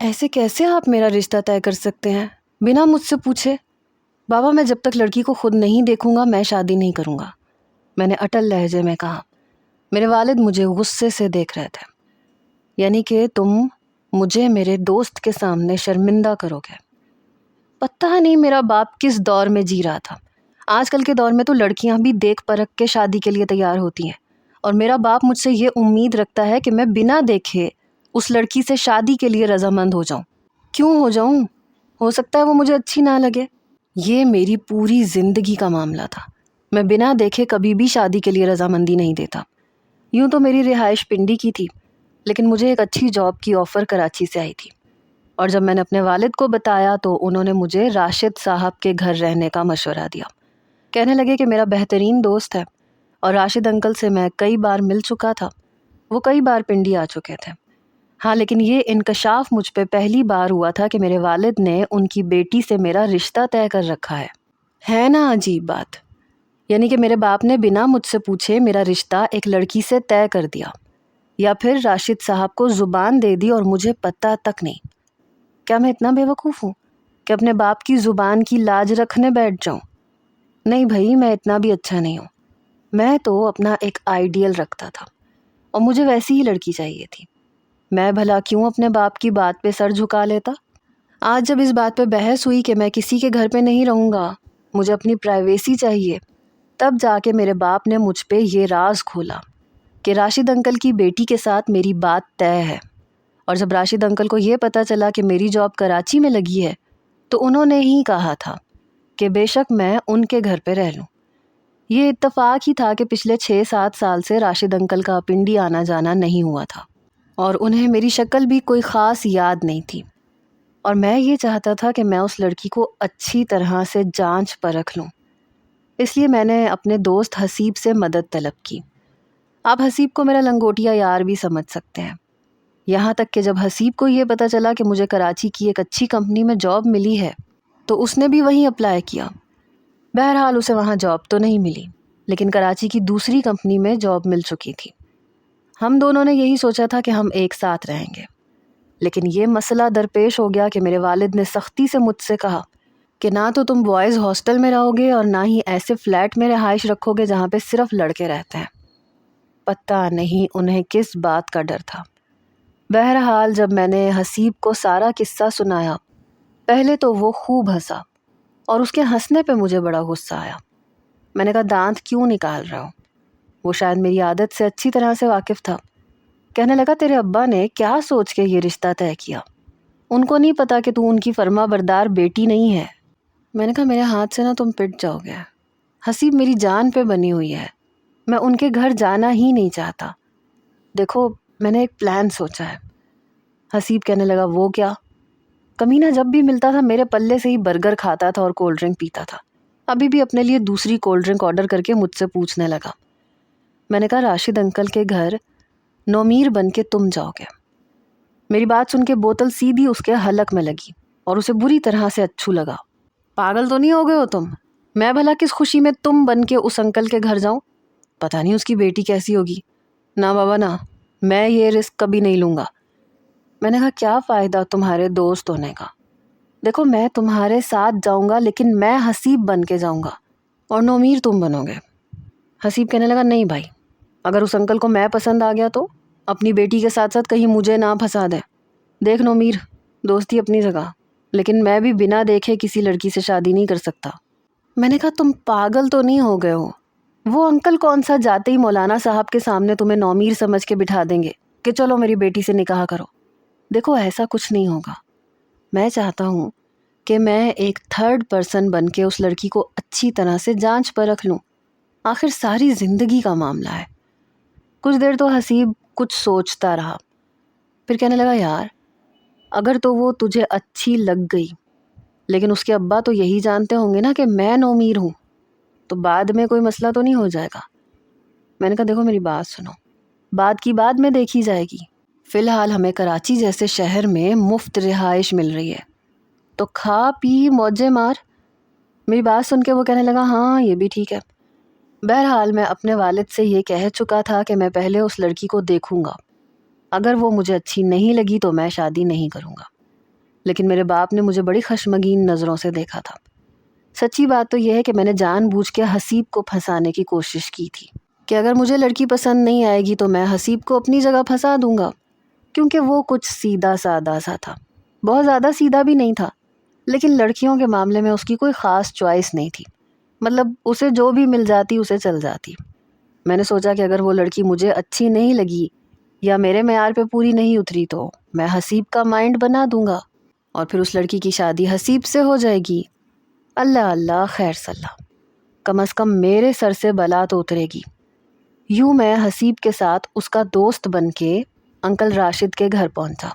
ایسے کیسے آپ میرا رشتہ طے کر سکتے ہیں بنا مجھ سے پوچھے؟ بابا میں جب تک لڑکی کو خود نہیں دیکھوں گا میں شادی نہیں کروں گا، میں نے اٹل لہجے میں کہا۔ میرے والد مجھے غصے سے دیکھ رہے تھے۔ یعنی کہ تم مجھے میرے دوست کے سامنے شرمندہ کرو گے؟ پتہ نہیں میرا باپ کس دور میں جی رہا تھا۔ آج کل کے دور میں تو لڑکیاں بھی دیکھ پرکھ کے شادی کے لیے تیار ہوتی ہیں، اور میرا باپ مجھ سے یہ امید رکھتا ہے کہ میں بنا دیکھے اس لڑکی سے شادی کے لیے رضامند ہو جاؤں۔ کیوں ہو جاؤں؟ ہو سکتا ہے وہ مجھے اچھی نہ لگے۔ یہ میری پوری زندگی کا معاملہ تھا۔ میں بنا دیکھے کبھی بھی شادی کے لیے رضامندی نہیں دیتا۔ یوں تو میری رہائش پنڈی کی تھی، لیکن مجھے ایک اچھی جاب کی آفر کراچی سے آئی تھی، اور جب میں نے اپنے والد کو بتایا تو انہوں نے مجھے راشد صاحب کے گھر رہنے کا مشورہ دیا۔ کہنے لگے کہ میرا بہترین دوست ہے، اور راشد انکل سے میں کئی بار مل چکا تھا، وہ کئی بار پنڈی آ چکے تھے۔ ہاں لیکن یہ انکشاف مجھ پہ پہلی بار ہوا تھا کہ میرے والد نے ان کی بیٹی سے میرا رشتہ طے کر رکھا ہے نا عجیب بات؟ یعنی کہ میرے باپ نے بنا مجھ سے پوچھے میرا رشتہ ایک لڑکی سے طے کر دیا، یا پھر راشد صاحب کو زبان دے دی اور مجھے پتہ تک نہیں۔ کیا میں اتنا بے وقوف ہوں کہ اپنے باپ کی زبان کی لاج رکھنے بیٹھ جاؤں؟ نہیں بھائی، میں اتنا بھی اچھا نہیں ہوں۔ میں تو اپنا ایک آئیڈیل رکھتا تھا، اور مجھے ویسی ہی لڑکی چاہیے تھی۔ میں بھلا کیوں اپنے باپ کی بات پہ سر جھکا لیتا؟ آج جب اس بات پہ بحث ہوئی کہ میں کسی کے گھر پہ نہیں رہوں گا، مجھے اپنی پرائیویسی چاہیے، تب جا کے میرے باپ نے مجھ پہ یہ راز کھولا کہ راشد انکل کی بیٹی کے ساتھ میری بات طے ہے۔ اور جب راشد انکل کو یہ پتہ چلا کہ میری جاب کراچی میں لگی ہے تو انہوں نے ہی کہا تھا کہ بے شک میں ان کے گھر پہ رہ لوں۔ یہ اتفاق ہی تھا کہ پچھلے 6-7 سال سے راشد انکل کا پنڈی آنا جانا نہیں ہوا تھا، اور انہیں میری شکل بھی کوئی خاص یاد نہیں تھی، اور میں یہ چاہتا تھا کہ میں اس لڑکی کو اچھی طرح سے جانچ پرکھ لوں۔ اس لیے میں نے اپنے دوست حسیب سے مدد طلب کی۔ آپ حسیب کو میرا لنگوٹیا یار بھی سمجھ سکتے ہیں، یہاں تک کہ جب حسیب کو یہ پتہ چلا کہ مجھے کراچی کی ایک اچھی کمپنی میں جاب ملی ہے تو اس نے بھی وہیں اپلائی کیا۔ بہرحال اسے وہاں جاب تو نہیں ملی، لیکن کراچی کی دوسری کمپنی میں جاب مل چکی تھی۔ ہم دونوں نے یہی سوچا تھا کہ ہم ایک ساتھ رہیں گے، لیکن یہ مسئلہ درپیش ہو گیا کہ میرے والد نے سختی سے مجھ سے کہا کہ نہ تو تم بوائز ہاسٹل میں رہو گے اور نہ ہی ایسے فلیٹ میں رہائش رکھو گے جہاں پہ صرف لڑکے رہتے ہیں۔ پتہ نہیں انہیں کس بات کا ڈر تھا۔ بہرحال جب میں نے حسیب کو سارا قصہ سنایا، پہلے تو وہ خوب ہنسا، اور اس کے ہنسنے پہ مجھے بڑا غصہ آیا۔ میں نے کہا دانت کیوں نکال رہا ہو؟ وہ شاید میری عادت سے اچھی طرح سے واقف تھا۔ کہنے لگا تیرے ابا نے کیا سوچ کے یہ رشتہ طے کیا؟ ان کو نہیں پتا کہ تو ان کی فرما بردار بیٹی نہیں ہے۔ میں نے کہا میرے ہاتھ سے نہ تم پٹ جاؤ گے، حسیب میری جان پہ بنی ہوئی ہے، میں ان کے گھر جانا ہی نہیں چاہتا۔ دیکھو میں نے ایک پلان سوچا ہے۔ حسیب کہنے لگا وہ کیا؟ کمینہ جب بھی ملتا تھا میرے پلے سے ہی برگر کھاتا تھا اور کولڈ ڈرنک پیتا تھا، ابھی بھی اپنے لیے دوسری کولڈ ڈرنک آرڈر کر کے مجھ سے پوچھنے لگا۔ میں نے کہا راشد انکل کے گھر نومیر بن کے تم جاؤ گے۔ میری بات سن کے بوتل سیدھی اس کے حلق میں لگی اور اسے بری طرح سے اچھو لگا۔ پاگل تو نہیں ہو گئے ہو تم؟ میں بھلا کس خوشی میں تم بن کے اس انکل کے گھر جاؤں؟ پتہ نہیں اس کی بیٹی کیسی ہوگی۔ نہ بابا نہ، میں یہ رسک کبھی نہیں لوں گا۔ میں نے کہا کیا فائدہ تمہارے دوست ہونے کا؟ دیکھو میں تمہارے ساتھ جاؤں گا، لیکن میں حسیب بن کے جاؤں گا اور نومیر تم بنو گے۔ حسیب کہنے لگا نہیں بھائی، اگر اس انکل کو میں پسند آ گیا تو اپنی بیٹی کے ساتھ ساتھ کہیں مجھے نہ پھنسا دیں۔ دیکھ نومیر، دوستی اپنی جگہ، لیکن میں بھی بنا دیکھے کسی لڑکی سے شادی نہیں کر سکتا۔ میں نے کہا تم پاگل تو نہیں ہو گئے ہو؟ وہ انکل کون سا جاتے ہی مولانا صاحب کے سامنے تمہیں نومیر سمجھ کے بٹھا دیں گے کہ چلو میری بیٹی سے نکاح کرو؟ دیکھو ایسا کچھ نہیں ہوگا۔ میں چاہتا ہوں کہ میں ایک تھرڈ پرسن بن کے اس لڑکی کو اچھی طرح سے جانچ پرکھ لوں، آخر ساری زندگی کا معاملہ ہے۔ کچھ دیر تو حسیب کچھ سوچتا رہا، پھر کہنے لگا یار اگر تو وہ تجھے اچھی لگ گئی، لیکن اس کے ابا تو یہی جانتے ہوں گے نا کہ میں نومیر ہوں، تو بعد میں کوئی مسئلہ تو نہیں ہو جائے گا۔ میں نے کہا دیکھو میری بات سنو، بات کی بعد میں دیکھی جائے گی، فی الحال ہمیں کراچی جیسے شہر میں مفت رہائش مل رہی ہے، تو کھا پی موجے مار۔ میری بات سن کے وہ کہنے لگا ہاں یہ بھی ٹھیک ہے۔ بہرحال میں اپنے والد سے یہ کہہ چکا تھا کہ میں پہلے اس لڑکی کو دیکھوں گا، اگر وہ مجھے اچھی نہیں لگی تو میں شادی نہیں کروں گا۔ لیکن میرے باپ نے مجھے بڑی خشمگین نظروں سے دیکھا تھا۔ سچی بات تو یہ ہے کہ میں نے جان بوجھ کے حسیب کو پھنسانے کی کوشش کی تھی کہ اگر مجھے لڑکی پسند نہیں آئے گی تو میں حسیب کو اپنی جگہ پھنسا دوں گا، کیونکہ وہ کچھ سیدھا سادہ سا تھا، بہت زیادہ سیدھا بھی نہیں تھا، لیکن لڑکیوں کے معاملے میں اس کی کوئی خاص چوائس نہیں تھی، مطلب اسے جو بھی مل جاتی اسے چل جاتی۔ میں نے سوچا کہ اگر وہ لڑکی مجھے اچھی نہیں لگی یا میرے معیار پہ پوری نہیں اتری تو میں حسیب کا مائنڈ بنا دوں گا اور پھر اس لڑکی کی شادی حسیب سے ہو جائے گی۔ اللہ اللہ خیر صلاح، کم از کم میرے سر سے بلا تو اترے گی۔ یوں میں حسیب کے ساتھ اس کا دوست بن کے انکل راشد کے گھر پہنچا۔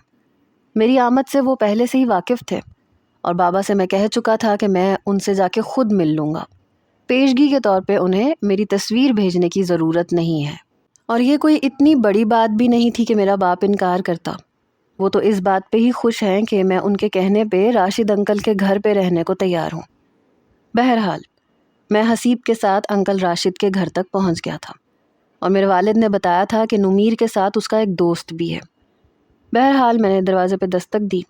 میری آمد سے وہ پہلے سے ہی واقف تھے اور بابا سے میں کہہ چکا تھا کہ میں ان سے جا کے خود مل لوں گا۔ پیشگی کے طور پہ انہیں میری تصویر بھیجنے کی ضرورت نہیں ہے، اور یہ کوئی اتنی بڑی بات بھی نہیں تھی کہ میرا باپ انکار کرتا۔ وہ تو اس بات پہ ہی خوش ہیں کہ میں ان کے کہنے پہ راشد انکل کے گھر پہ رہنے کو تیار ہوں۔ بہرحال میں حسیب کے ساتھ انکل راشد کے گھر تک پہنچ گیا تھا، اور میرے والد نے بتایا تھا کہ نمیر کے ساتھ اس کا ایک دوست بھی ہے۔ بہرحال میں نے دروازے پہ دستک دی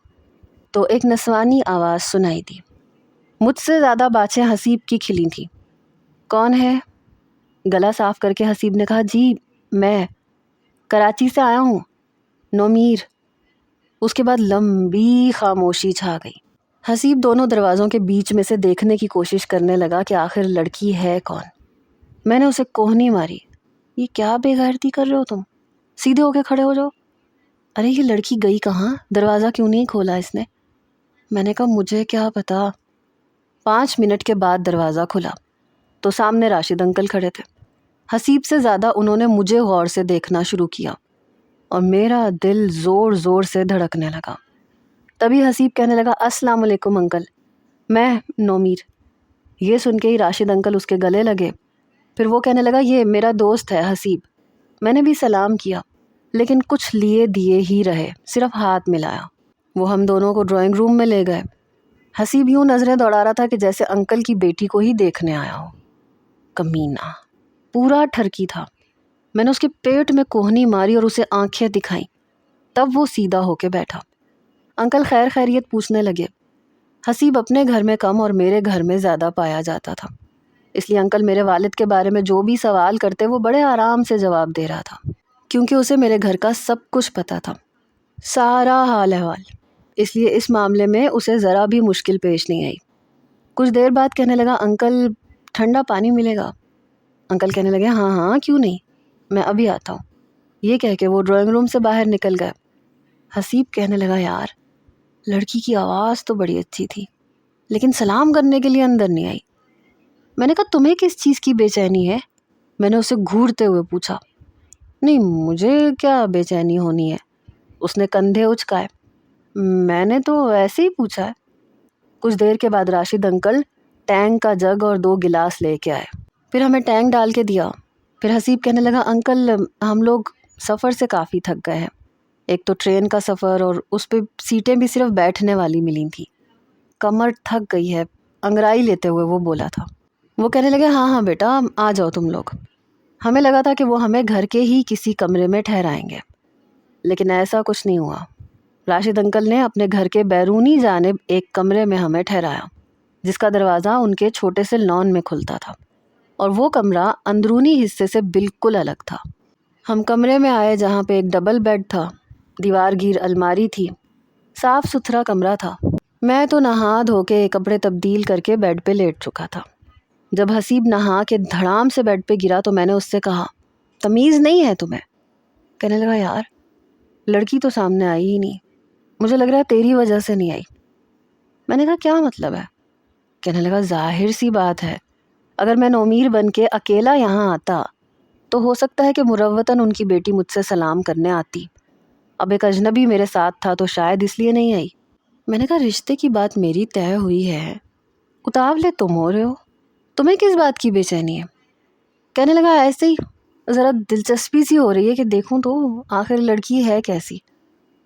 تو ایک نسوانی آواز سنائی دی۔ مجھ سے زیادہ باچھیں حسیب کی کھلی تھیں۔ کون ہے؟ گلا صاف کر کے حسیب نے کہا، جی میں کراچی سے آیا ہوں، نومیر۔ اس کے بعد لمبی خاموشی چھا گئی۔ حسیب دونوں دروازوں کے بیچ میں سے دیکھنے کی کوشش کرنے لگا کہ آخر لڑکی ہے کون۔ میں نے اسے کوہنی ماری، یہ کیا بے غیرتی کر رہے ہو تم؟ سیدھے ہو کے کھڑے ہو جاؤ۔ ارے یہ لڑکی گئی کہاں؟ دروازہ کیوں نہیں کھولا اس نے؟ میں نے کہا مجھے کیا پتا۔ 5 منٹ کے بعد دروازہ کھلا تو سامنے راشد انکل کھڑے تھے۔ حسیب سے زیادہ انہوں نے مجھے غور سے دیکھنا شروع کیا اور میرا دل زور زور سے دھڑکنے لگا۔ تبھی حسیب کہنے لگا، السلام علیکم انکل، میں نومیر۔ یہ سن کے ہی راشد انکل اس کے گلے لگے۔ پھر وہ کہنے لگا، یہ میرا دوست ہے حسیب۔ میں نے بھی سلام کیا لیکن کچھ لیے دیے ہی رہے، صرف ہاتھ ملایا۔ وہ ہم دونوں کو ڈرائنگ روم میں لے گئے۔ حسیب یوں نظریں دوڑا رہا تھا کہ جیسے انکل کی بیٹی کو ہی دیکھنے آیا ہو۔ کمینہ، پورا ٹھرکی تھا۔ میں نے اس کے پیٹ میں کوہنی ماری اور اسے آنکھیں دکھائیں، تب وہ سیدھا ہو کے بیٹھا۔ انکل خیر خیریت پوچھنے لگے۔ حسیب اپنے گھر میں کم اور میرے گھر میں زیادہ پایا جاتا تھا، اس لیے انکل میرے والد کے بارے میں جو بھی سوال کرتے وہ بڑے آرام سے جواب دے رہا تھا، کیونکہ اسے میرے گھر کا سب کچھ پتہ تھا، سارا حال احوال۔ اس لیے اس معاملے میں اسے ذرا بھی مشکل پیش نہیں آئی۔ کچھ دیر بعد کہنے لگا، انکل ٹھنڈا پانی ملے گا؟ انکل کہنے لگے، ہاں ہاں کیوں نہیں، میں ابھی آتا ہوں۔ یہ کہہ کے وہ ڈرائنگ روم سے باہر نکل گئے۔ حسیب کہنے لگا، یار لڑکی کی آواز تو بڑی اچھی تھی لیکن سلام کرنے کے لیے اندر نہیں آئی۔ میں نے کہا، تمہیں کس چیز کی بے چینی ہے؟ میں نے اسے گھورتے ہوئے پوچھا۔ نہیں مجھے کیا بے چینی ہونی ہے، اس نے کندھے اچکائے۔ میں نے تو ایسے ہی پوچھا ہے۔ کچھ دیر کے بعد راشد انکل ٹینک کا جگ اور 2 گلاس لے کے آئے، پھر ہمیں ٹینک ڈال کے دیا۔ پھر حسیب کہنے لگا، انکل ہم لوگ سفر سے کافی تھک گئے ہیں، ایک تو ٹرین کا سفر اور اس پہ سیٹیں بھی صرف بیٹھنے والی ملی تھی، کمر تھک گئی ہے، انگڑائی لیتے ہوئے وہ بولا تھا۔ وہ کہنے لگے، ہاں ہاں بیٹا آ جاؤ تم لوگ۔ ہمیں لگا تھا کہ وہ ہمیں گھر کے ہی کسی کمرے میں ٹھہرائیں گے، لیکن ایسا کچھ نہیں ہوا۔ راشد انکل نے اپنے گھر کے بیرونی جانب ایک کمرے میں ہمیں ٹھہرایا، جس کا دروازہ ان کے چھوٹے سے لان میں کھلتا تھا، اور وہ کمرہ اندرونی حصے سے بالکل الگ تھا۔ ہم کمرے میں آئے جہاں پہ ایک ڈبل بیڈ تھا، دیوار گیر الماری تھی، صاف ستھرا کمرہ تھا۔ میں تو نہا دھو کے کپڑے تبدیل کر کے بیڈ پہ لیٹ چکا تھا۔ جب حسیب نہا کے دھڑام سے بیڈ پہ گرا تو میں نے اس سے کہا، تمیز نہیں ہے تمہیں؟ کہنے لگا، یار لڑکی تو سامنے آئی ہی نہیں، مجھے لگ رہا ہے تیری وجہ سے نہیں آئی۔ میں نے کہا، کیا مطلب ہے؟ کہنے لگا، ظاہر سی بات ہے، اگر میں نومیر بن کے اکیلا یہاں آتا تو ہو سکتا ہے کہ مروتاً ان کی بیٹی مجھ سے سلام کرنے آتی، اب ایک اجنبی میرے ساتھ تھا تو شاید اس لیے نہیں آئی۔ میں نے کہا، رشتے کی بات میری طے ہوئی ہے، اتاولے تم ہو رہے ہو، تمہیں کس بات کی بے چینی ہے؟ کہنے لگا، ایسے ہی ذرا دلچسپی سی ہو رہی ہے کہ دیکھوں تو آخر لڑکی ہے کیسی۔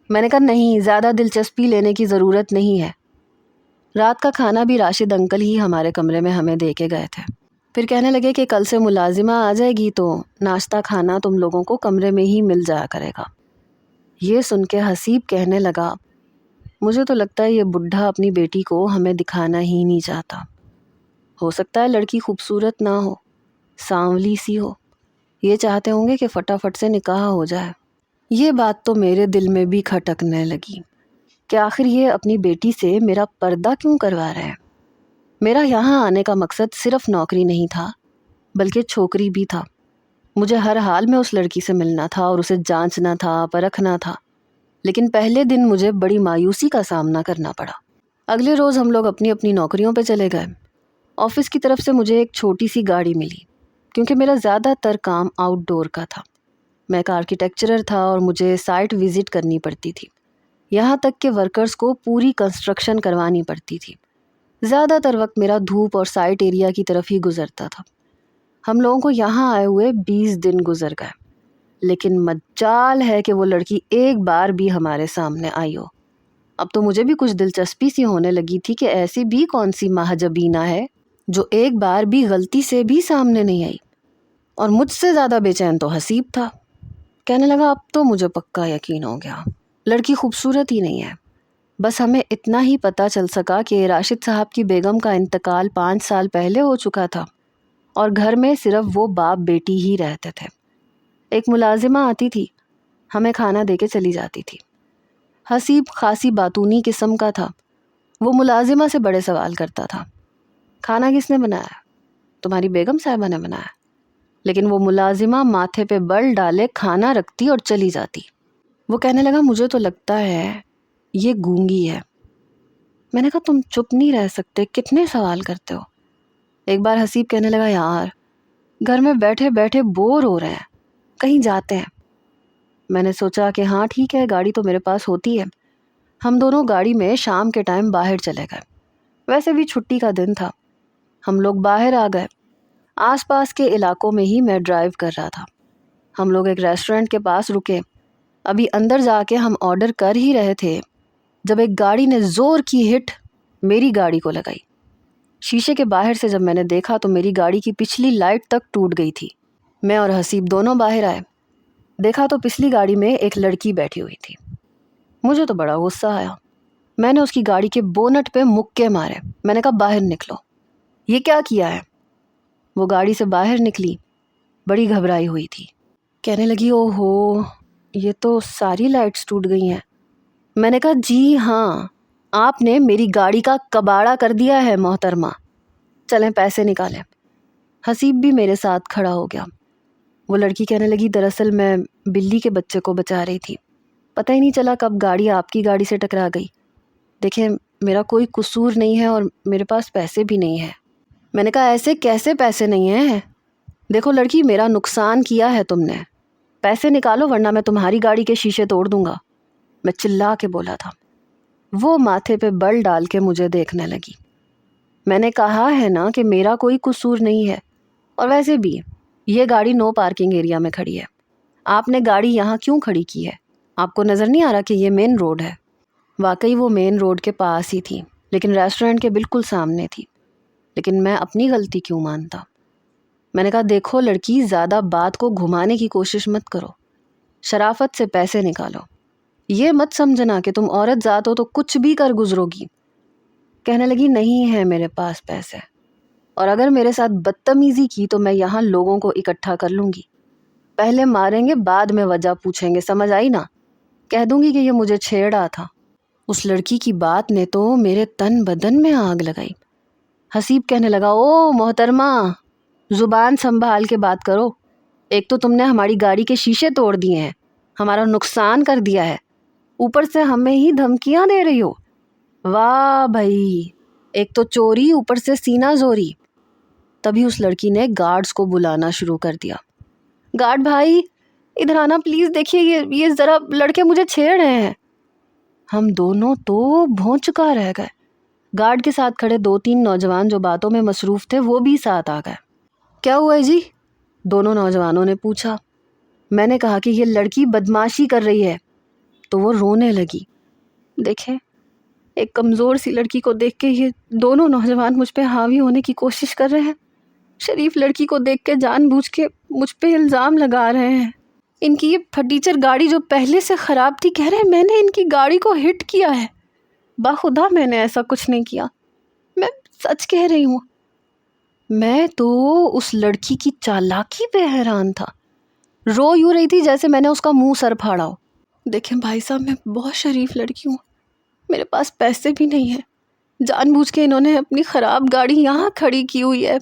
میں نے کہا، نہیں زیادہ دلچسپی لینے کی ضرورت نہیں ہے۔ رات کا کھانا بھی راشد انکل ہی ہمارے کمرے میں ہمیں دے کے گئے تھے۔ پھر کہنے لگے کہ کل سے ملازمہ آ جائے گی تو ناشتہ کھانا تم لوگوں کو کمرے میں ہی مل جایا کرے گا۔ یہ سن کے حسیب کہنے لگا، مجھے تو لگتا ہے یہ بڈھا اپنی بیٹی کو ہمیں دکھانا ہی نہیں چاہتا۔ ہو سکتا ہے لڑکی خوبصورت نہ ہو، سانولی سی ہو، یہ چاہتے ہوں گے کہ فٹافٹ سے نکاح ہو جائے۔ یہ بات تو میرے دل میں بھی کھٹکنے لگی کہ آخر یہ اپنی بیٹی سے میرا پردہ کیوں کروا رہے ہیں؟ میرا یہاں آنے کا مقصد صرف نوکری نہیں تھا بلکہ چھوکری بھی تھا۔ مجھے ہر حال میں اس لڑکی سے ملنا تھا اور اسے جانچنا تھا، پرکھنا تھا، لیکن پہلے دن مجھے بڑی مایوسی کا سامنا کرنا پڑا۔ اگلے روز ہم لوگ اپنی اپنی نوکریوں پہ چلے گئے۔ آفس کی طرف سے مجھے ایک چھوٹی سی گاڑی ملی کیونکہ میرا زیادہ تر کام آؤٹ ڈور کا تھا۔ میں ایک آرکیٹیکچرر تھا اور مجھے سائٹ وزٹ کرنی پڑتی تھی، یہاں تک کہ ورکرز کو پوری کنسٹرکشن کروانی پڑتی تھی۔ زیادہ تر وقت میرا دھوپ اور سائٹ ایریا کی طرف ہی گزرتا تھا۔ ہم لوگوں کو یہاں آئے ہوئے 20 دن گزر گئے، لیکن مجال ہے کہ وہ لڑکی ایک بار بھی ہمارے سامنے آئی ہو۔ اب تو مجھے بھی کچھ دلچسپی سی ہونے لگی تھی کہ ایسی بھی کون سی مہجبینہ ہے جو ایک بار بھی غلطی سے بھی سامنے نہیں آئی۔ اور مجھ سے زیادہ بے چین تو حسیب تھا۔ کہنے لگا اب تو مجھے پکا یقین ہو گیا، لڑکی خوبصورت ہی نہیں ہے، بس ہمیں اتنا ہی پتہ چل سکا کہ راشد صاحب کی بیگم کا انتقال 5 سال پہلے ہو چکا تھا اور گھر میں صرف وہ باپ بیٹی ہی رہتے تھے۔ ایک ملازمہ آتی تھی، ہمیں کھانا دے کے چلی جاتی تھی۔ حسیب خاصی باتونی قسم کا تھا، وہ ملازمہ سے بڑے سوال کرتا تھا، کھانا کس نے بنایا؟ تمہاری بیگم صاحبہ نے بنایا۔ لیکن وہ ملازمہ ماتھے پہ بل ڈالے کھانا رکھتی اور چلی جاتی۔ وہ کہنے لگا مجھے تو لگتا ہے یہ گونگی ہے۔ میں نے کہا تم چپ نہیں رہ سکتے، کتنے سوال کرتے ہو؟ ایک بار حسیب کہنے لگا یار گھر میں بیٹھے بیٹھے بور ہو رہے ہیں، کہیں جاتے ہیں۔ میں نے سوچا کہ ہاں ٹھیک ہے، گاڑی تو میرے پاس ہوتی ہے۔ ہم دونوں گاڑی میں شام کے ٹائم باہر چلے گئے، ویسے بھی چھٹی کا دن تھا۔ ہم لوگ باہر آ گئے، آس پاس کے علاقوں میں ہی میں ڈرائیو کر رہا تھا۔ ہم لوگ ایک ریسٹورنٹ کے پاس رکے، ابھی اندر جا کے ہم آرڈر کر ہی رہے تھے جب ایک گاڑی نے زور کی ہٹ میری گاڑی کو لگائی۔ شیشے کے باہر سے جب میں نے دیکھا تو میری گاڑی کی پچھلی لائٹ تک ٹوٹ گئی تھی۔ میں اور حسیب دونوں باہر آئے، دیکھا تو پچھلی گاڑی میں ایک لڑکی بیٹھی ہوئی تھی۔ مجھے تو بڑا غصہ آیا، میں نے اس کی گاڑی کے بونٹ پہ مکے مارے۔ میں نے کہا باہر نکلو، یہ کیا کیا ہے؟ وہ گاڑی سے باہر نکلی، بڑی گھبرائی ہوئی تھی، کہنے لگی او ہو یہ تو ساری لائٹس ٹوٹ گئی ہیں۔ میں نے کہا جی ہاں، آپ نے میری گاڑی کا کباڑا کر دیا ہے محترمہ، چلیں پیسے نکالیں۔ حسیب بھی میرے ساتھ کھڑا ہو گیا۔ وہ لڑکی کہنے لگی دراصل میں بلی کے بچے کو بچا رہی تھی، پتہ ہی نہیں چلا کب گاڑی آپ کی گاڑی سے ٹکرا گئی۔ دیکھیں میرا کوئی قصور نہیں ہے اور میرے پاس پیسے بھی نہیں ہیں۔ میں نے کہا ایسے کیسے پیسے نہیں ہیں؟ دیکھو لڑکی میرا نقصان کیا ہے تم نے، پیسے نکالو ورنہ میں تمہاری گاڑی کے شیشے توڑ دوں گا، میں چلا کے بولا تھا۔ وہ ماتھے پہ بل ڈال کے مجھے دیکھنے لگی۔ میں نے کہا ہے نا کہ میرا کوئی قصور نہیں ہے، اور ویسے بھی یہ گاڑی نو پارکنگ ایریا میں کھڑی ہے، آپ نے گاڑی یہاں کیوں کھڑی کی ہے؟ آپ کو نظر نہیں آ رہا کہ یہ مین روڈ ہے؟ واقعی وہ مین روڈ کے پاس ہی تھی، لیکن ریسٹورنٹ کے بالکل سامنے تھی، لیکن میں اپنی غلطی کیوں مانتا؟ میں نے کہا دیکھو لڑکی زیادہ بات کو گھمانے کی کوشش مت کرو، شرافت سے پیسے نکالو، یہ مت سمجھنا کہ تم عورت ذات ہو تو کچھ بھی کر گزرو گی۔ کہنے لگی نہیں ہے میرے پاس پیسے، اور اگر میرے ساتھ بدتمیزی کی تو میں یہاں لوگوں کو اکٹھا کر لوں گی، پہلے ماریں گے بعد میں وجہ پوچھیں گے، سمجھ آئی نا؟ کہہ دوں گی کہ یہ مجھے چھیڑا تھا۔ اس لڑکی کی بات نے تو میرے تن بدن میں آگ لگائی۔ حسیب کہنے لگا او محترمہ زبان سنبھال کے بات کرو، ایک تو تم نے ہماری گاڑی کے شیشے توڑ دیے ہیں، ہمارا نقصان کر دیا ہے، اوپر سے ہمیں ہی دھمکیاں دے رہی ہو۔ واہ بھائی، ایک تو چوری اوپر سے سینہ زوری۔ تبھی اس لڑکی نے گارڈز کو بلانا شروع کر دیا، گارڈ بھائی ادھر آنا پلیز، دیکھیے یہ ذرا لڑکے مجھے چھیڑ رہے ہیں۔ ہم دونوں تو بھونچکا رہ گئے۔ گارڈ کے ساتھ کھڑے 2-3 نوجوان جو باتوں میں مصروف تھے وہ بھی ساتھ آ گئے۔ کیا ہوا ہے جی؟ دونوں نوجوانوں نے پوچھا۔ میں نے کہا کہ یہ لڑکی بدماشی کر رہی ہے، تو وہ رونے لگی۔ دیکھیں ایک کمزور سی لڑکی کو دیکھ کے یہ دونوں نوجوان مجھ پہ حاوی ہونے کی کوشش کر رہے ہیں، شریف لڑکی کو دیکھ کے جان بوجھ کے مجھ پہ الزام لگا رہے ہیں۔ ان کی یہ پھٹیچر گاڑی جو پہلے سے خراب تھی، کہہ رہے ہیں میں نے ان کی گاڑی کو ہٹ کیا ہے۔ باخدا میں نے ایسا کچھ نہیں کیا، میں سچ کہہ رہی ہوں۔ میں تو اس لڑکی کی چالاکی پہ حیران تھا، رو یوں رہی تھی جیسے میں نے اس کا منہ سر پھاڑا ہو۔ دیکھیں بھائی صاحب، میں بہت شریف لڑکی ہوں، میرے پاس پیسے بھی نہیں ہیں، جان بوجھ کے انہوں نے اپنی خراب گاڑی یہاں کھڑی کی ہوئی ہے،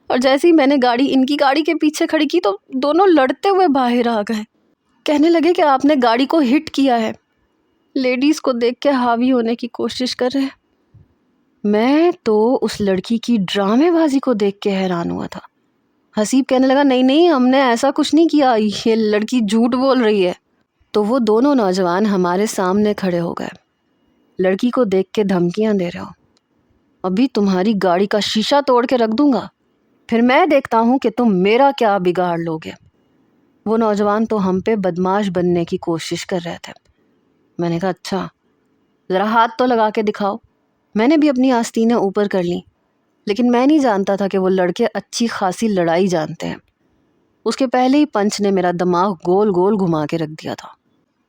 اور جیسے ہی میں نے گاڑی ان کی گاڑی کے پیچھے کھڑی کی تو دونوں لڑتے ہوئے باہر آ گئے، کہنے لگے کہ آپ نے گاڑی کو ہٹ کیا ہے، لیڈیز کو دیکھ کے حاوی ہونے کی کوشش کر رہے ہیں۔ میں تو اس لڑکی کی ڈرامے بازی کو دیکھ کے حیران ہوا تھا۔ حسیب کہنے لگا نہیں نہیں، ہم نے ایسا کچھ نہیں کیا، یہ لڑکی جھوٹ بول رہی ہے۔ تو وہ دونوں نوجوان ہمارے سامنے کھڑے ہو گئے، لڑکی کو دیکھ کے دھمکیاں دے رہے ہو، ابھی تمہاری گاڑی کا شیشہ توڑ کے رکھ دوں گا، پھر میں دیکھتا ہوں کہ تم میرا کیا بگاڑ لوگے۔ وہ نوجوان تو ہم پہ بدماش بننے کی کوشش کر رہے تھے۔ میں نے کہا اچھا ذرا ہاتھ تو لگا کے دکھاؤ۔ میں نے بھی اپنی آستینیں اوپر کر لیں، لیکن میں نہیں جانتا تھا کہ وہ لڑکے اچھی خاصی لڑائی جانتے ہیں۔ اس کے پہلے ہی پنچ نے میرا دماغ گول گول گھما کے رکھ دیا تھا،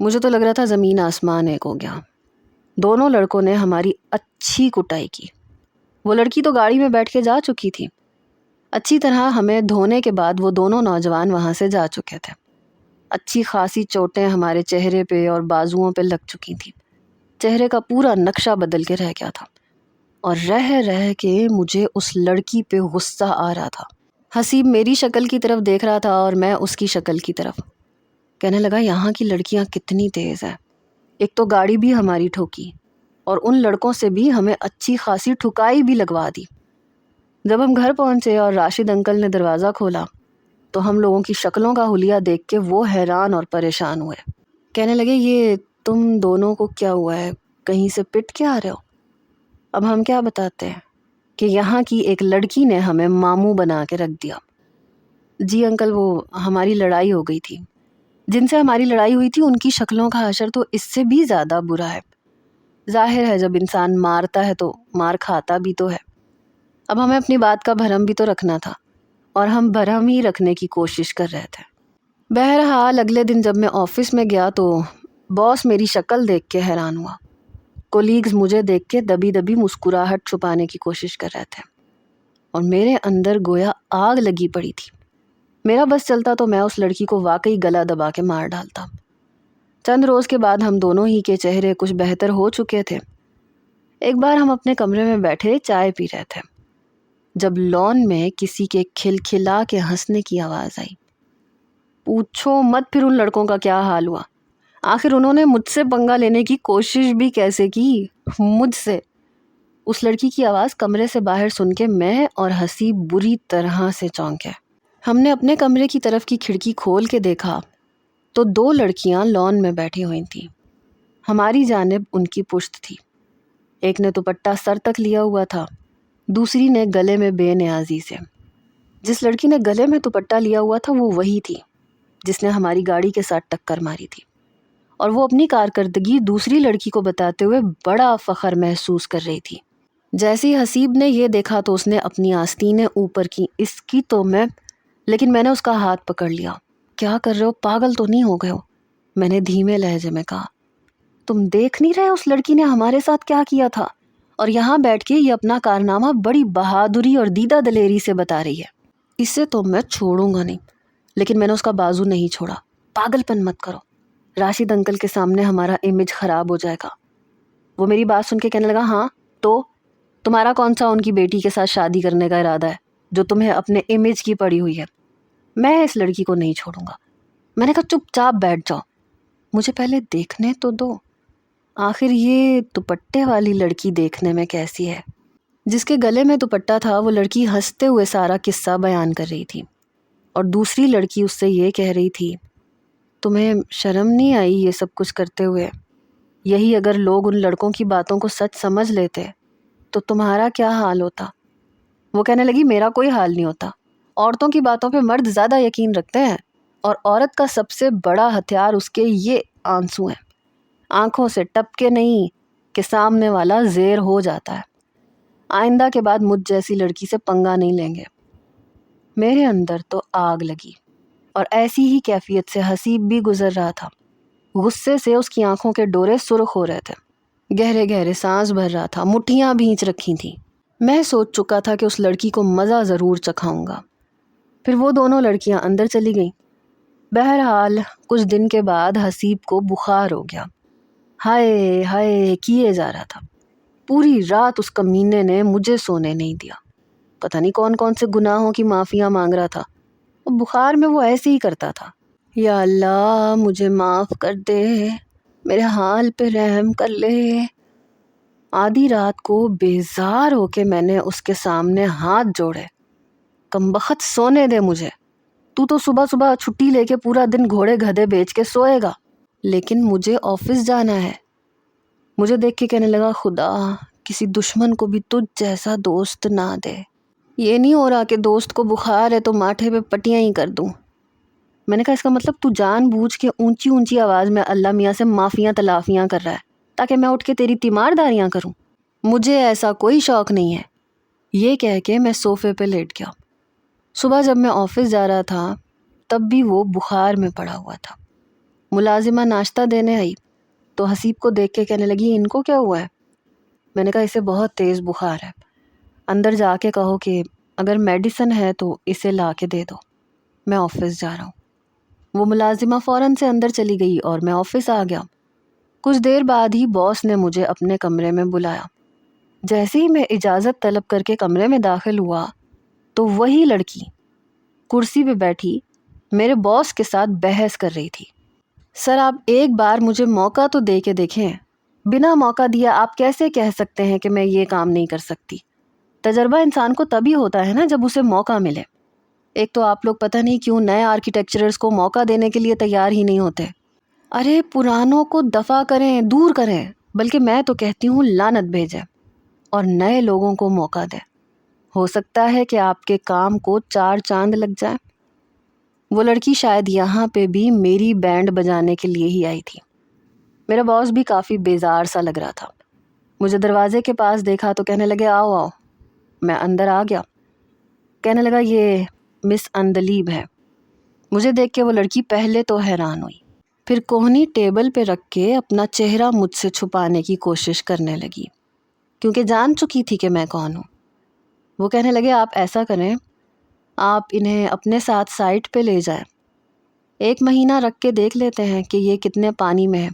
مجھے تو لگ رہا تھا زمین آسمان ایک ہو گیا۔ دونوں لڑکوں نے ہماری اچھی کٹائی کی۔ وہ لڑکی تو گاڑی میں بیٹھ کے جا چکی تھی، اچھی طرح ہمیں دھونے کے بعد وہ دونوں نوجوان وہاں سے جا چکے تھے۔ اچھی خاصی چوٹیں ہمارے چہرے پہ اور بازوؤں پہ لگ چکی تھیں، چہرے کا پورا نقشہ بدل کے رہ گیا تھا، اور رہ کے مجھے اس لڑکی پہ غصہ آ رہا تھا۔ حسیب میری شکل کی طرف دیکھ رہا تھا اور میں اس کی شکل کی طرف۔ کہنے لگا یہاں کی لڑکیاں کتنی تیز ہیں، ایک تو گاڑی بھی ہماری ٹھوکی اور ان لڑکوں سے بھی ہمیں اچھی خاصی ٹھکائی بھی لگوا دی۔ جب ہم گھر پہنچے اور راشد انکل نے دروازہ کھولا تو ہم لوگوں کی شکلوں کا حلیہ دیکھ کے وہ حیران اور پریشان ہوئے۔ کہنے لگے یہ تم دونوں کو کیا ہوا ہے، کہیں سے پٹ کے آ رہے ہو؟ اب ہم کیا بتاتے ہیں کہ یہاں کی ایک لڑکی نے ہمیں ماموں بنا کے رکھ دیا۔ جی انکل، وہ ہماری لڑائی ہو گئی تھی، جن سے ہماری لڑائی ہوئی تھی ان کی شکلوں کا حشر تو اس سے بھی زیادہ برا ہے۔ ظاہر ہے جب انسان مارتا ہے تو مار کھاتا بھی تو ہے۔ اب ہمیں اپنی بات کا بھرم بھی تو رکھنا تھا، اور ہم بھرم ہی رکھنے کی کوشش کر رہے تھے۔ بہرحال اگلے دن جب میں آفس میں گیا تو باس میری شکل دیکھ کے حیران ہوا۔ کولیگز مجھے دیکھ کے دبی دبی مسکراہٹ چھپانے کی کوشش کر رہے تھے، اور میرے اندر گویا آگ لگی پڑی تھی۔ میرا بس چلتا تو میں اس لڑکی کو واقعی گلا دبا کے مار ڈالتا۔ چند روز کے بعد ہم دونوں ہی کے چہرے کچھ بہتر ہو چکے تھے۔ ایک بار ہم اپنے کمرے میں بیٹھے چائے پی رہے تھے، جب لان میں کسی کے کھلکھلا کے ہنسنے کی آواز آئی۔ پوچھو مت پھر ان لڑکوں کا کیا حال ہوا، آخر انہوں نے مجھ سے پنگا لینے کی کوشش بھی کیسے کی، مجھ سے۔ اس لڑکی کی آواز کمرے سے باہر سن کے میں اور حسیب بری طرح سے چونکے۔ ہم نے اپنے کمرے کی طرف کی کھڑکی کھول کے دیکھا تو دو لڑکیاں لان میں بیٹھی ہوئی تھیں، ہماری جانب ان کی پشت تھی۔ ایک نے دوپٹہ سر تک لیا ہوا تھا، دوسری نے گلے میں بے نیازی سے۔ جس لڑکی نے گلے میں دوپٹہ لیا ہوا تھا وہ وہی تھی جس نے ہماری گاڑی کے ساتھ ٹکر ماری تھی، اور وہ اپنی کارکردگی دوسری لڑکی کو بتاتے ہوئے بڑا فخر محسوس کر رہی تھی۔ جیسے ہی حسیب نے یہ دیکھا تو اس نے اپنی آستینیں اوپر کی، اس کی تو لیکن میں نے اس کا ہاتھ پکڑ لیا۔ کیا کر رہے ہو، پاگل تو نہیں ہو گئے ہو؟ میں نے دھیمے لہجے میں کہا۔ تم دیکھ نہیں رہے اس لڑکی نے ہمارے ساتھ کیا کیا تھا، اور یہاں بیٹھ کے یہ اپنا کارنامہ بڑی بہادری اور دیدہ دلیری سے بتا رہی ہے۔ اسے تو میں چھوڑوں گا نہیں، لیکن میں نے اس کا بازو نہیں چھوڑا۔ پاگل پن مت کرو، راشد انکل کے سامنے ہمارا امیج خراب ہو جائے گا۔ وہ میری بات سن کے کہنے لگا ہاں تو تمہارا کون سا ان کی بیٹی کے ساتھ شادی کرنے کا ارادہ ہے جو تمہیں اپنے امیج کی پڑی ہوئی ہے؟ میں اس لڑکی کو نہیں چھوڑوں گا۔ میں نے کہا چپ چاپ بیٹھ جاؤ، مجھے پہلے دیکھنے تو دو، آخر یہ دوپٹے والی لڑکی دیکھنے میں کیسی ہے۔ جس کے گلے میں دوپٹہ تھا وہ لڑکی ہنستے ہوئے سارا قصہ بیان کر رہی تھی، اور دوسری لڑکی اس سے یہ کہہ رہی تھی تمہیں شرم نہیں آئی یہ سب کچھ کرتے ہوئے؟ یہی اگر لوگ ان لڑکوں کی باتوں کو سچ سمجھ لیتے تو تمہارا کیا حال ہوتا؟ وہ کہنے لگی میرا کوئی حال نہیں ہوتا، عورتوں کی باتوں پہ مرد زیادہ یقین رکھتے ہیں، اور عورت کا سب سے بڑا ہتھیار اس کے یہ آنسو ہیں، آنکھوں سے ٹپ کے نہیں کہ سامنے والا زیر ہو جاتا ہے۔ آئندہ کے بعد مجھ جیسی لڑکی سے پنگا نہیں لیں گے۔ میرے اندر تو آگ لگی، اور ایسی ہی کیفیت سے حسیب بھی گزر رہا تھا۔ غصے سے اس کی آنکھوں کے ڈورے سرخ ہو رہے تھے۔ گہرے گہرے سانس بھر رہا تھا، مٹھیاں بھینچ رکھی تھیں۔ میں سوچ چکا تھا کہ اس لڑکی کو مزہ ضرور چکھاؤں گا۔ پھر وہ دونوں لڑکیاں اندر چلی گئیں۔ بہرحال کچھ دن کے بعد حسیب کو بخار ہو گیا۔ ہائے ہائے کیے جا رہا تھا۔ پوری رات اس کمینے نے مجھے سونے نہیں دیا۔ پتہ نہیں کون کون سے گناہوں کی معافیاں مانگ رہا تھا۔ بخار میں وہ ایسے ہی کرتا تھا، یا اللہ مجھے معاف کر دے، میرے حال پہ رحم کر لے۔ آدھی رات کو بیزار ہو کے میں نے اس کے سامنے ہاتھ جوڑے، کمبخت سونے دے مجھے، تو صبح صبح چھٹی لے کے پورا دن گھوڑے گدھے بیچ کے سوئے گا، لیکن مجھے آفس جانا ہے۔ مجھے دیکھ کے کہنے لگا خدا کسی دشمن کو بھی تجھ جیسا دوست نہ دے۔ یہ نہیں ہو رہا کہ دوست کو بخار ہے تو ماتھے پہ پٹیاں ہی کر دوں۔ میں نے کہا اس کا مطلب تو جان بوجھ کے اونچی اونچی آواز میں اللہ میاں سے معافیاں تلافیاں کر رہا ہے تاکہ میں اٹھ کے تیری تیمار داریاں کروں؟ مجھے ایسا کوئی شوق نہیں ہے۔ یہ کہہ کے میں صوفے پہ لیٹ گیا۔ صبح جب میں آفس جا رہا تھا تب بھی وہ بخار میں پڑا ہوا تھا۔ ملازمہ ناشتہ دینے آئی تو حسیب کو دیکھ کے کہنے لگی ان کو کیا ہوا ہے؟ میں نے کہا اسے بہت تیز بخار ہے، اندر جا کے کہو کہ اگر میڈیسن ہے تو اسے لا کے دے دو، میں آفس جا رہا ہوں۔ وہ ملازمہ فوراً سے اندر چلی گئی اور میں آفس آ گیا۔ کچھ دیر بعد ہی باس نے مجھے اپنے کمرے میں بلایا۔ جیسے ہی میں اجازت طلب کر کے کمرے میں داخل ہوا تو وہی لڑکی کرسی پہ بیٹھی میرے باس کے ساتھ بحث کر رہی تھی۔ سر آپ ایک بار مجھے موقع تو دے کے دیکھیں، بنا موقع دیا آپ کیسے کہہ سکتے ہیں کہ میں یہ کام نہیں کر سکتی؟ تجربہ انسان کو تبھی ہوتا ہے نا جب اسے موقع ملے۔ ایک تو آپ لوگ پتہ نہیں کیوں نئے آرکیٹیکچررز کو موقع دینے کے لیے تیار ہی نہیں ہوتے۔ ارے پرانوں کو دفع کریں، دور کریں، بلکہ میں تو کہتی ہوں لعنت بھیجیں اور نئے لوگوں کو موقع دیں۔ ہو سکتا ہے کہ آپ کے کام کو 4 چاند لگ جائیں۔ وہ لڑکی شاید یہاں پہ بھی میری بینڈ بجانے کے لیے ہی آئی تھی۔ میرا باس بھی کافی بیزار سا لگ رہا تھا۔ مجھے دروازے کے پاس دیکھا تو کہنے لگے آؤ آؤ۔ میں اندر آ گیا۔ کہنے لگا یہ مس اندلیب ہے۔ مجھے دیکھ کے وہ لڑکی پہلے تو حیران ہوئی، پھر کوہنی ٹیبل پہ رکھ کے اپنا چہرہ مجھ سے چھپانے کی کوشش کرنے لگی، کیونکہ جان چکی تھی کہ میں کون ہوں۔ وہ کہنے لگے آپ ایسا کریں، آپ انہیں اپنے ساتھ سائٹ پہ لے جائیں، 1 مہینہ رکھ کے دیکھ لیتے ہیں کہ یہ کتنے پانی میں ہے۔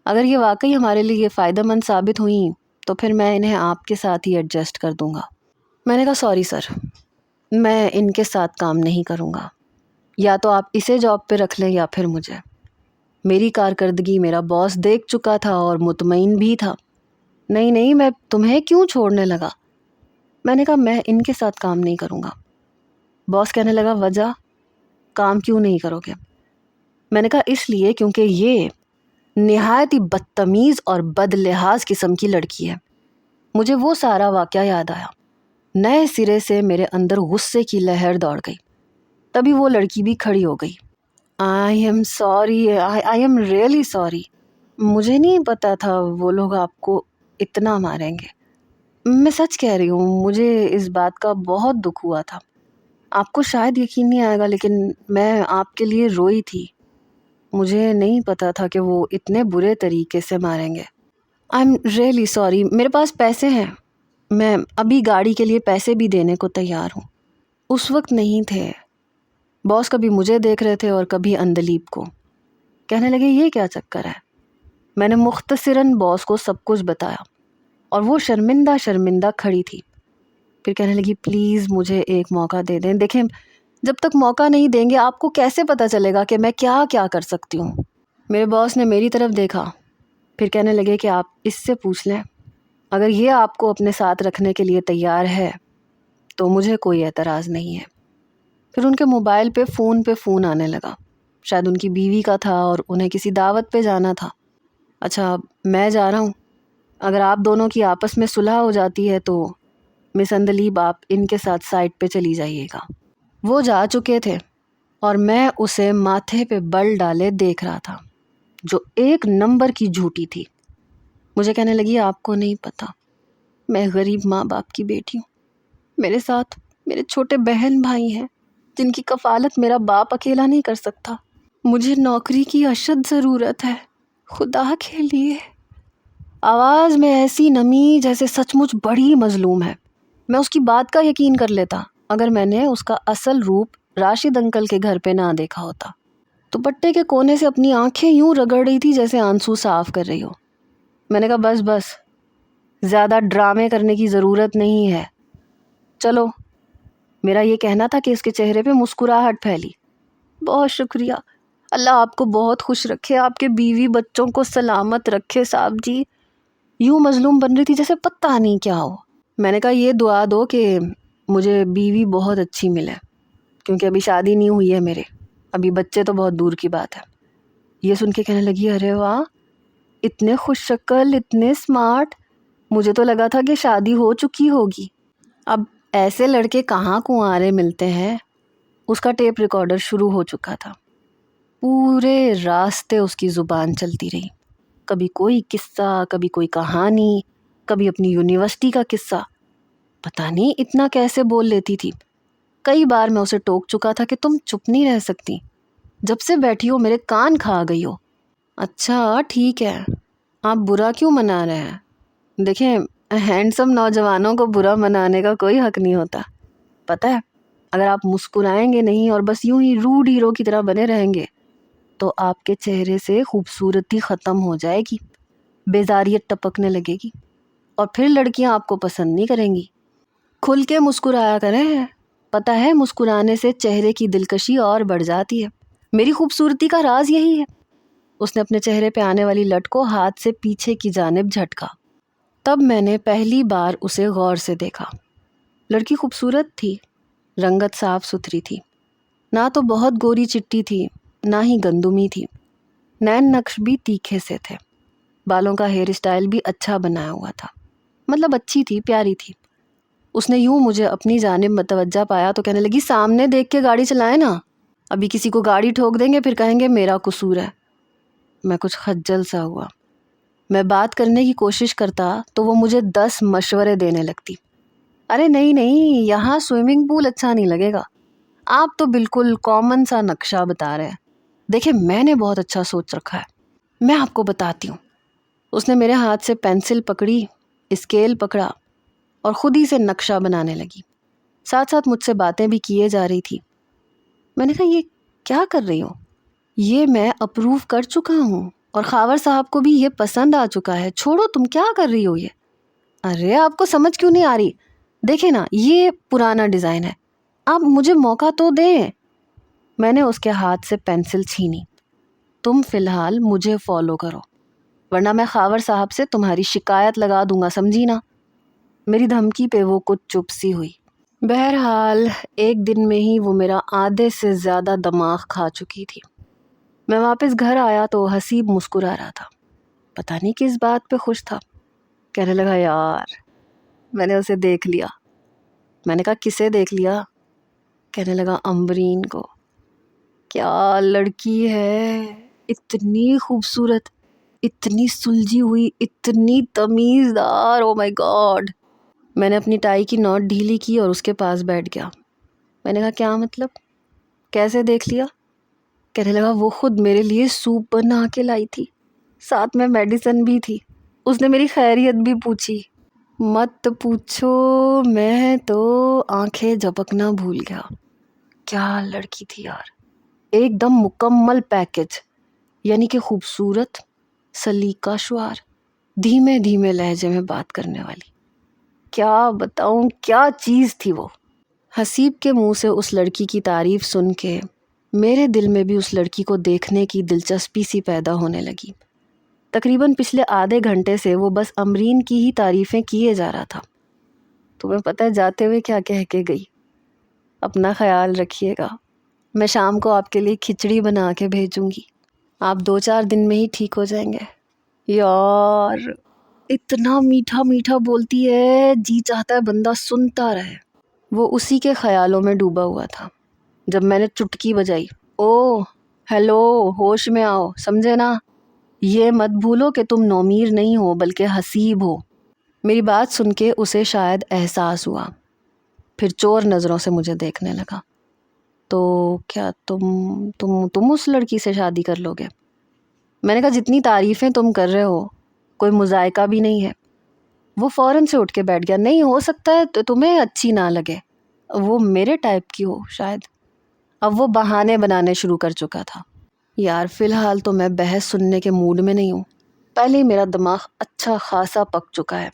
اگر یہ واقعی ہمارے لیے فائدہ مند ثابت ہوئیں تو پھر میں انہیں آپ کے ساتھ ہی ایڈجسٹ کر دوں گا۔ میں نے کہا سوری سر، میں ان کے ساتھ کام نہیں کروں گا، یا تو آپ اسے جاب پہ رکھ لیں یا پھر مجھے۔ میری کارکردگی میرا باس دیکھ چکا تھا اور مطمئن بھی تھا۔ نہیں نہیں میں تمہیں کیوں چھوڑنے لگا؟ میں نے کہا میں ان کے ساتھ کام نہیں کروں گا۔ باس کہنے لگا وجہ؟ کام کیوں نہیں کرو گے؟ میں نے کہا اس لیے کیونکہ یہ نہایت ہی بدتمیز اور بد لحاظ قسم کی لڑکی ہے۔ مجھے وہ سارا واقعہ یاد آیا۔ نئے سرے سے میرے اندر غصے کی لہر دوڑ گئی۔ تبھی وہ لڑکی بھی کھڑی ہو گئی۔ I am sorry, I am really sorry. مجھے نہیں پتا تھا وہ لوگ آپ کو اتنا ماریں گے۔ میں سچ کہہ رہی ہوں، مجھے اس بات کا بہت دکھ ہوا تھا۔ آپ کو شاید یقین نہیں آئے گا لیکن میں آپ کے لیے روئی تھی۔ مجھے نہیں پتا تھا کہ وہ اتنے برے طریقے سے ماریں گے۔ I am really sorry. میرے پاس پیسے ہیں، میں ابھی گاڑی کے لیے پیسے بھی دینے کو تیار ہوں۔ اس وقت نہیں تھے۔ باس کبھی مجھے دیکھ رہے تھے اور کبھی اندلیب کو۔ کہنے لگے یہ کیا چکر ہے؟ میں نے مختصراً باس کو سب کچھ بتایا اور وہ شرمندہ شرمندہ کھڑی تھی۔ پھر کہنے لگی پلیز مجھے ایک موقع دے دیں، دیکھیں جب تک موقع نہیں دیں گے آپ کو کیسے پتہ چلے گا کہ میں کیا کیا کر سکتی ہوں۔ میرے باس نے میری طرف دیکھا، پھر کہنے لگے کہ آپ اس سے پوچھ لیں، اگر یہ آپ کو اپنے ساتھ رکھنے کے لیے تیار ہے تو مجھے کوئی اعتراض نہیں ہے۔ پھر ان کے موبائل پہ فون آنے لگا، شاید ان کی بیوی کا تھا اور انہیں کسی دعوت پہ جانا تھا۔ اچھا میں جا رہا ہوں، اگر آپ دونوں کی آپس میں صلح ہو جاتی ہے تو مس اندلیب آپ ان کے ساتھ سائٹ پہ چلی جائیے گا۔ وہ جا چکے تھے اور میں اسے ماتھے پہ بل ڈالے دیکھ رہا تھا، جو 1 نمبر کی جھوٹی تھی۔ مجھے کہنے لگی آپ کو نہیں پتا، میں غریب ماں باپ کی بیٹی ہوں، میرے ساتھ میرے چھوٹے بہن بھائی ہیں جن کی کفالت میرا باپ اکیلا نہیں کر سکتا۔ مجھے نوکری کی اشد ضرورت ہے، خدا کے لیے آواز میں ایسی نمی جیسے سچ مچ بڑی مظلوم ہے۔ میں اس کی بات کا یقین کر لیتا اگر میں نے اس کا اصل روپ راشد انکل کے گھر پہ نہ دیکھا ہوتا۔ دوپٹے کے کونے سے اپنی آنکھیں یوں رگڑ رہی تھی جیسے آنسو صاف کر رہی ہو۔ میں نے کہا بس زیادہ ڈرامے کرنے کی ضرورت نہیں ہے، چلو۔ میرا یہ کہنا تھا کہ اس کے چہرے پہ مسکراہٹ پھیلی۔ بہت شکریہ، اللہ آپ کو بہت خوش رکھے، آپ کے بیوی بچوں کو سلامت رکھے صاحب جی۔ یوں مظلوم بن رہی تھی جیسے پتہ نہیں کیا ہو۔ میں نے کہا یہ دعا دو کہ مجھے بیوی بہت اچھی ملے، کیونکہ ابھی شادی نہیں ہوئی ہے میرے، ابھی بچے تو بہت دور کی بات ہے۔ یہ سن کے کہنے لگی ارے واہ، اتنے خوش شکل، اتنے سمارٹ، مجھے تو لگا تھا کہ شادی ہو چکی ہوگی۔ اب ایسے لڑکے کہاں کنوارے ملتے ہیں۔ اس کا ٹیپ ریکارڈر شروع ہو چکا تھا۔ پورے راستے اس کی زبان چلتی رہی، کبھی کوئی قصہ، کبھی کوئی کہانی، کبھی اپنی یونیورسٹی کا قصہ۔ پتہ نہیں اتنا کیسے بول لیتی تھی۔ کئی بار میں اسے ٹوک چکا تھا کہ تم چپ نہیں رہ سکتی، جب سے بیٹھی ہو میرے کان کھا گئی ہو۔ اچھا ٹھیک ہے، آپ برا کیوں منا رہے ہیں؟ دیکھیں، ہینڈسم نوجوانوں کو برا منانے کا کوئی حق نہیں ہوتا۔ پتہ ہے اگر آپ مسکرائیں گے نہیں اور بس یوں ہی روڈ ہیرو کی طرح بنے رہیں گے تو آپ کے چہرے سے خوبصورتی ختم ہو جائے گی، بیزاریت ٹپکنے لگے گی، اور پھر لڑکیاں آپ کو پسند نہیں کریں گی۔ کھل کے مسکرایا کریں، پتہ ہے مسکرانے سے چہرے کی دلکشی اور بڑھ جاتی ہے۔ میری خوبصورتی کا راز یہی ہے۔ اس نے اپنے چہرے پہ آنے والی لٹ کو ہاتھ سے پیچھے کی جانب جھٹکا۔ تب میں نے پہلی بار اسے غور سے دیکھا۔ لڑکی خوبصورت تھی، رنگت صاف ستھری تھی، نہ تو بہت گوری چٹی تھی نہ ہی گندمی تھی، نین نقش بھی تیکھے سے تھے، بالوں کا ہیئر اسٹائل بھی اچھا بنایا ہوا تھا، مطلب اچھی تھی، پیاری تھی۔ اس نے یوں مجھے اپنی جانب متوجہ پایا تو کہنے لگی سامنے دیکھ کے گاڑی چلائیں نا، ابھی کسی کو گاڑی ٹھوک دیں گے پھر کہیں گے میرا قصور ہے۔ میں کچھ خجل سا ہوا۔ میں بات کرنے کی کوشش کرتا تو وہ مجھے 10 مشورے دینے لگتی۔ ارے نہیں، یہاں سوئمنگ پول اچھا نہیں لگے گا، آپ تو بالکل کامن سا نقشہ بتا رہے ہیں، دیکھیں میں نے بہت اچھا سوچ رکھا ہے، میں آپ کو بتاتی ہوں۔ اس نے میرے ہاتھ سے پینسل پکڑی، اسکیل پکڑا اور خود ہی سے نقشہ بنانے لگی، ساتھ ساتھ مجھ سے باتیں بھی کیے جا رہی تھی۔ میں نے کہا یہ کیا کر رہی ہو؟ یہ میں اپروو کر چکا ہوں اور خاور صاحب کو بھی یہ پسند آ چکا ہے، چھوڑو تم کیا کر رہی ہو یہ؟ ارے آپ کو سمجھ کیوں نہیں آ رہی؟ دیکھیں نا یہ پرانا ڈیزائن ہے، آپ مجھے موقع تو دیں۔ میں نے اس کے ہاتھ سے پینسل چھینی۔ تم فی الحال مجھے فالو کرو ورنہ میں خاور صاحب سے تمہاری شکایت لگا دوں گا، سمجھی نا؟ میری دھمکی پہ وہ کچھ چپ سی ہوئی۔ بہرحال ایک دن میں ہی وہ میرا آدھے سے زیادہ دماغ کھا چکی تھی۔ میں واپس گھر آیا تو حسیب مسکرا رہا تھا، پتہ نہیں کس بات پہ خوش تھا۔ کہنے لگا یار میں نے اسے دیکھ لیا۔ میں نے کہا کسے دیکھ لیا؟ کہنے لگا امبرین کو۔ کیا لڑکی ہے، اتنی خوبصورت، اتنی سلجھی ہوئی، اتنی تمیزدار، او مائی گاڈ۔ میں نے اپنی ٹائی کی نوٹ ڈھیلی کی اور اس کے پاس بیٹھ گیا۔ میں نے کہا کیا مطلب، کیسے دیکھ لیا؟ کہنے لگا وہ خود میرے لیے سوپ بنا کے لائی تھی، ساتھ میں میڈیسن بھی تھی، اس نے میری خیریت بھی پوچھی۔ مت پوچھو، میں تو آنکھیں جھپکنا بھول گیا۔ کیا لڑکی تھی یار، ایک دم مکمل پیکج، یعنی کہ خوبصورت، سلیقہ شعار، دھیمے دھیمے لہجے میں بات کرنے والی۔ کیا بتاؤں کیا چیز تھی وہ۔ حسیب کے منہ سے اس لڑکی کی تعریف سن کے میرے دل میں بھی اس لڑکی کو دیکھنے کی دلچسپی سی پیدا ہونے لگی۔ تقریباً پچھلے آدھے گھنٹے سے وہ بس امرین کی ہی تعریفیں کیے جا رہا تھا۔ تمہیں پتہ ہے جاتے ہوئے کیا کہہ کے گئی؟ اپنا خیال رکھیے گا، میں شام کو آپ کے لیے کھچڑی بنا کے بھیجوں گی، آپ 2-4 دن میں ہی ٹھیک ہو جائیں گے۔ یار اتنا میٹھا میٹھا بولتی ہے، جی چاہتا ہے بندہ سنتا رہے۔ وہ اسی کے خیالوں میں ڈوبا ہوا تھا جب میں نے چٹکی بجائی۔ او ہیلو، ہوش میں آؤ، سمجھے نا؟ یہ مت بھولو کہ تم نومیر نہیں ہو بلکہ حسیب ہو۔ میری بات سن کے اسے شاید احساس ہوا، پھر چور نظروں سے مجھے دیکھنے لگا۔ تو کیا تم اس لڑکی سے شادی کر لو گے؟ میں نے کہا جتنی تعریفیں تم کر رہے ہو کوئی مذائقہ بھی نہیں ہے۔ وہ فوراً سے اٹھ کے بیٹھ گیا۔ نہیں، ہو سکتا ہے تو تمہیں اچھی نہ لگے، وہ میرے ٹائپ کی ہو شاید۔ اب وہ بہانے بنانے شروع کر چکا تھا۔ یار فی الحال تو میں بحث سننے کے موڈ میں نہیں ہوں، پہلے ہی میرا دماغ اچھا خاصا پک چکا ہے۔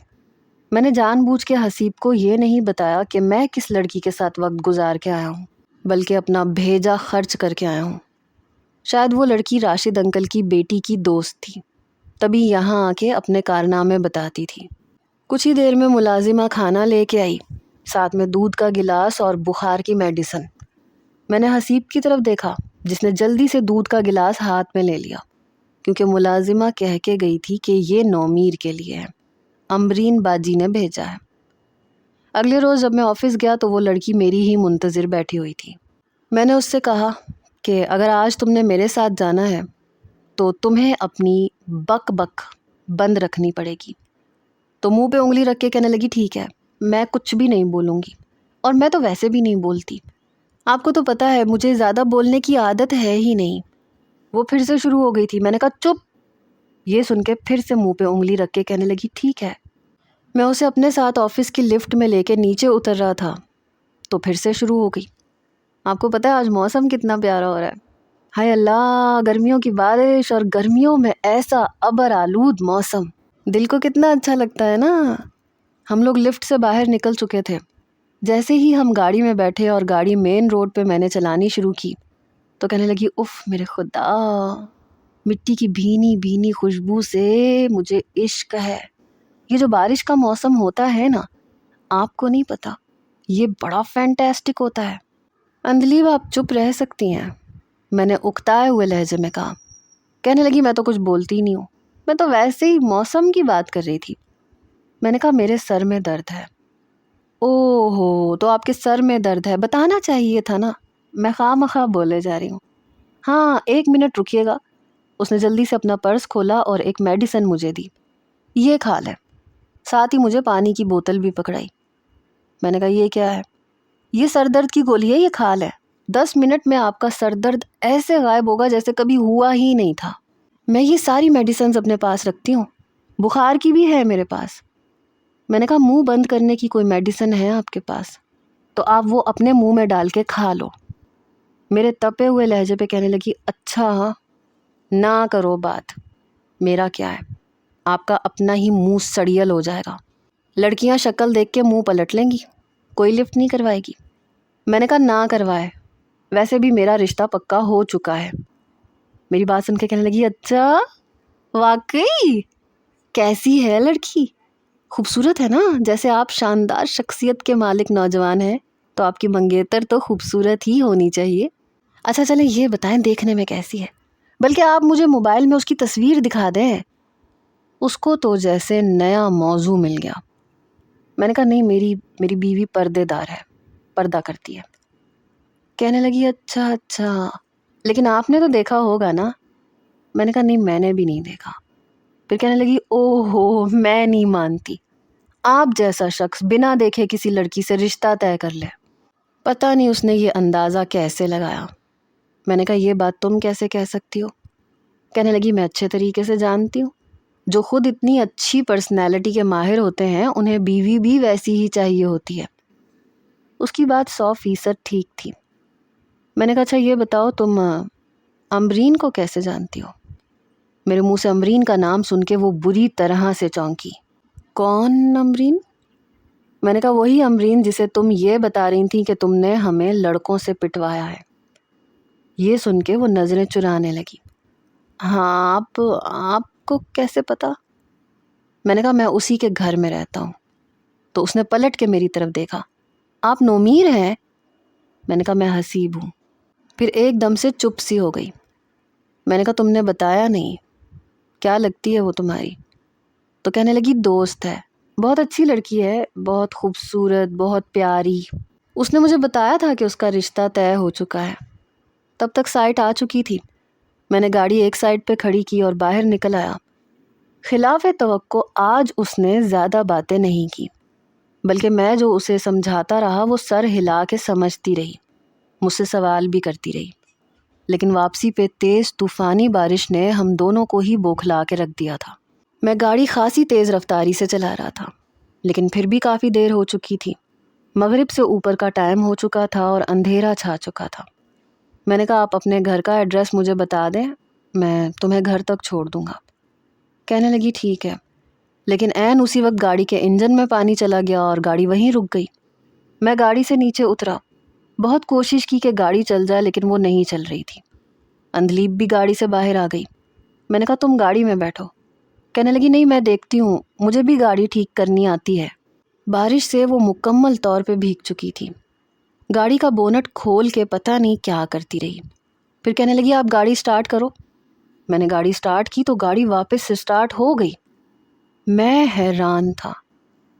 میں نے جان بوجھ کے حسیب کو یہ نہیں بتایا کہ میں کس لڑکی کے ساتھ وقت گزار کے آیا ہوں، بلکہ اپنا بھیجا خرچ کر کے آیا ہوں۔ شاید وہ لڑکی راشد انکل کی بیٹی کی دوست تھی، تبھی یہاں آ کے اپنے کارنامے بتاتی تھی۔ کچھ ہی دیر میں ملازمہ کھانا لے کے آئی، ساتھ میں دودھ کا گلاس اور بخار کی میڈیسن۔ میں نے حسیب کی طرف دیکھا، جس نے جلدی سے دودھ کا گلاس ہاتھ میں لے لیا، کیونکہ ملازمہ کہہ کے گئی تھی کہ یہ نومیر کے لیے ہے، امبرین باجی نے بھیجا ہے۔ اگلے روز جب میں آفس گیا تو وہ لڑکی میری ہی منتظر بیٹھی ہوئی تھی۔ میں نے اس سے کہا کہ اگر آج تم نے میرے ساتھ جانا ہے تو تمہیں اپنی بک بک بند رکھنی پڑے گی۔ تو منہ پہ انگلی رکھ کے کہنے لگی ٹھیک ہے، میں کچھ بھی نہیں بولوں گی، اور میں تو ویسے بھی نہیں بولتی، آپ کو تو پتہ ہے مجھے زیادہ بولنے کی عادت ہے ہی نہیں۔ وہ پھر سے شروع ہو گئی تھی۔ میں نے کہا چپ۔ یہ سن کے پھر سے منہ پہ انگلی رکھ کے کہنے لگی ٹھیک ہے۔ میں اسے اپنے ساتھ آفس کی لفٹ میں لے کے نیچے اتر رہا تھا تو پھر سے شروع ہو گئی۔ آپ کو پتہ ہے آج موسم کتنا پیارا ہو رہا ہے، ہائے اللہ، گرمیوں کی بارش اور گرمیوں میں ایسا ابر آلود موسم، دل کو کتنا اچھا لگتا ہے نا۔ ہم لوگ لفٹ سے باہر نکل چکے تھے۔ جیسے ہی ہم گاڑی میں بیٹھے اور گاڑی مین روڈ پہ میں نے چلانی شروع کی تو کہنے لگی اف میرے خدا، مٹی کی بھینی بھینی خوشبو سے مجھے عشق ہے۔ یہ جو بارش کا موسم ہوتا ہے نا، آپ کو نہیں پتا، یہ بڑا فینٹاسٹک ہوتا ہے۔ اندلیب آپ چپ رہ سکتی ہیں، میں نے اکتائے ہوئے لہجے میں کہا۔ کہنے لگی میں تو کچھ بولتی ہی نہیں ہوں، میں تو ویسے ہی موسم کی بات کر رہی تھی۔ میں نے کہا میرے سر میں درد ہے۔ او ہو، تو آپ کے سر میں درد ہے، بتانا چاہیے تھا نا، میں خواہ مخواہ بولے جا رہی ہوں۔ ہاں 1 منٹ رکیے گا۔ اس نے جلدی سے اپنا پرس کھولا اور ایک میڈیسن مجھے دی، یہ کھا لیں۔ ساتھ ہی مجھے پانی کی بوتل بھی پکڑائی۔ میں نے کہا یہ کیا ہے؟ یہ سر درد کی گولی ہے، یہ کھا لیں، 10 منٹ میں آپ کا سر درد ایسے غائب ہوگا جیسے کبھی ہوا ہی نہیں تھا۔ میں یہ ساری میڈیسنز اپنے پاس رکھتی ہوں، بخار کی بھی ہے میرے پاس۔ میں نے کہا منہ بند کرنے کی کوئی میڈیسن ہے آپ کے پاس تو آپ وہ اپنے منہ میں ڈال کے کھا لو۔ میرے تپے ہوئے لہجے پہ کہنے لگی اچھا ہاں، نہ کرو بات، میرا کیا ہے، آپ کا اپنا ہی منہ سڑیل ہو جائے گا۔ لڑکیاں شکل دیکھ کے منہ پلٹ لیں گی، کوئی لفٹ نہیں کروائے گی۔ میں نے کہا نہ کروائے، ویسے بھی میرا رشتہ پکا ہو چکا ہے۔ میری بات سن کے کہنے لگی اچھا واقعی، کیسی ہے لڑکی؟ خوبصورت ہے نا؟ جیسے آپ شاندار شخصیت کے مالک نوجوان ہیں تو آپ کی منگیتر تو خوبصورت ہی ہونی چاہیے۔ اچھا چلیں یہ بتائیں دیکھنے میں کیسی ہے، بلکہ آپ مجھے موبائل میں اس کی تصویر دکھا دیں۔ اس کو تو جیسے نیا موضوع مل گیا۔ میں نے کہا نہیں، میری بیوی پردے دار ہے، پردہ کرتی ہے۔ کہنے لگی اچھا، لیکن آپ نے تو دیکھا ہوگا نا؟ میں نے کہا نہیں، میں نے بھی نہیں دیکھا۔ پھر کہنے لگی او ہو، میں نہیں مانتی، آپ جیسا شخص بنا دیکھے کسی لڑکی سے رشتہ طے کر لے۔ پتہ نہیں اس نے یہ اندازہ کیسے لگایا۔ میں نے کہا یہ بات تم کیسے کہہ سکتی ہو؟ کہنے لگی میں اچھے طریقے سے جانتی ہوں، جو خود اتنی اچھی پرسنالٹی کے ماہر ہوتے ہیں انہیں بیوی بھی ویسی ہی چاہیے ہوتی ہے۔ اس کی بات 100% ٹھیک تھی۔ میں نے کہا اچھا یہ بتاؤ تم امبرین کو کیسے جانتی ہو؟ میرے منہ سے امبرین کا نام سن کے وہ بری طرح سے چونکی۔ کون امبرین؟ میں نے کہا وہی امبرین جسے تم یہ بتا رہی تھی کہ تم نے ہمیں لڑکوں سے پٹوایا ہے۔ یہ سن کے وہ نظریں چرانے لگی۔ ہاں آپ کو کیسے پتا؟ میں نے کہا میں اسی کے گھر میں رہتا ہوں۔ تو اس نے پلٹ کے میری طرف دیکھا۔ آپ نومیر ہیں؟ میں نے کہا میں حسیب ہوں۔ پھر ایک دم سے چپ سی ہو گئی۔ میں نے کہا تم نے بتایا نہیں، کیا لگتی ہے وہ تمہاری؟ تو کہنے لگی دوست ہے، بہت اچھی لڑکی ہے، بہت خوبصورت، بہت پیاری۔ اس نے مجھے بتایا تھا کہ اس کا رشتہ طے ہو چکا ہے۔ تب تک سائٹ آ چکی تھی۔ میں نے گاڑی ایک سائڈ پہ کھڑی کی اور باہر نکل آیا۔ خلاف توقع آج اس نے زیادہ باتیں نہیں کی، بلکہ میں جو اسے سمجھاتا رہا وہ سر ہلا کے سمجھتی رہی، مجھ سے سوال بھی کرتی رہی۔ لیکن واپسی پہ تیز طوفانی بارش نے ہم دونوں کو ہی بوکھلا کے رکھ دیا تھا۔ میں گاڑی خاصی تیز رفتاری سے چلا رہا تھا، لیکن پھر بھی کافی دیر ہو چکی تھی۔ مغرب سے اوپر کا ٹائم ہو چکا تھا اور اندھیرا چھا چکا تھا۔ میں نے کہا آپ اپنے گھر کا ایڈریس مجھے بتا دیں، میں تمہیں گھر تک چھوڑ دوں گا۔ کہنے لگی ٹھیک ہے، لیکن عین اسی وقت گاڑی کے انجن میں پانی چلا گیا اور گاڑی وہیں رک گئی۔ میں گاڑی سے نیچے اترا، بہت کوشش کی کہ گاڑی چل جائے لیکن وہ نہیں چل رہی تھی۔ اندلیب بھی گاڑی سے باہر آ گئی۔ میں نے کہا تم گاڑی میں بیٹھو۔ کہنے لگی نہیں میں دیکھتی ہوں، مجھے بھی گاڑی ٹھیک کرنی آتی ہے۔ بارش سے وہ مکمل طور پہ بھیگ چکی تھی۔ گاڑی کا بونٹ کھول کے پتہ نہیں کیا کرتی رہی۔ پھر کہنے لگی آپ گاڑی سٹارٹ کرو۔ میں نے گاڑی سٹارٹ کی تو گاڑی واپس سے سٹارٹ ہو گئی۔ میں حیران تھا،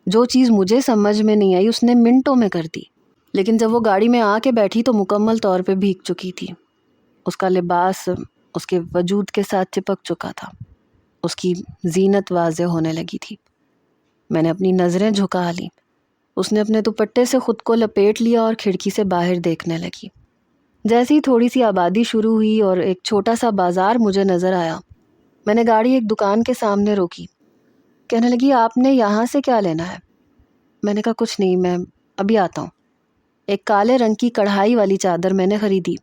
جو چیز مجھے سمجھ میں نہیں آئی اس نے منٹوں میں کر دی، لیکن جب وہ گاڑی میں آ کے بیٹھی تو مکمل طور پہ بھیگ چکی تھی۔ اس کا لباس اس کے وجود کے ساتھ چپک چکا تھا، اس کی زینت واضح ہونے لگی تھی۔ میں نے اپنی نظریں جھکا لی۔ اس نے اپنے دوپٹے سے خود کو لپیٹ لیا اور کھڑکی سے باہر دیکھنے لگی۔ جیسے ہی تھوڑی سی آبادی شروع ہوئی اور ایک چھوٹا سا بازار مجھے نظر آیا، میں نے گاڑی ایک دکان کے سامنے روکی۔ کہنے لگی آپ نے یہاں سے کیا لینا ہے؟ میں نے کہا کچھ نہیں، میں ابھی آتا ہوں۔ ایک کالے رنگ کی کڑھائی والی چادر میں نے خریدی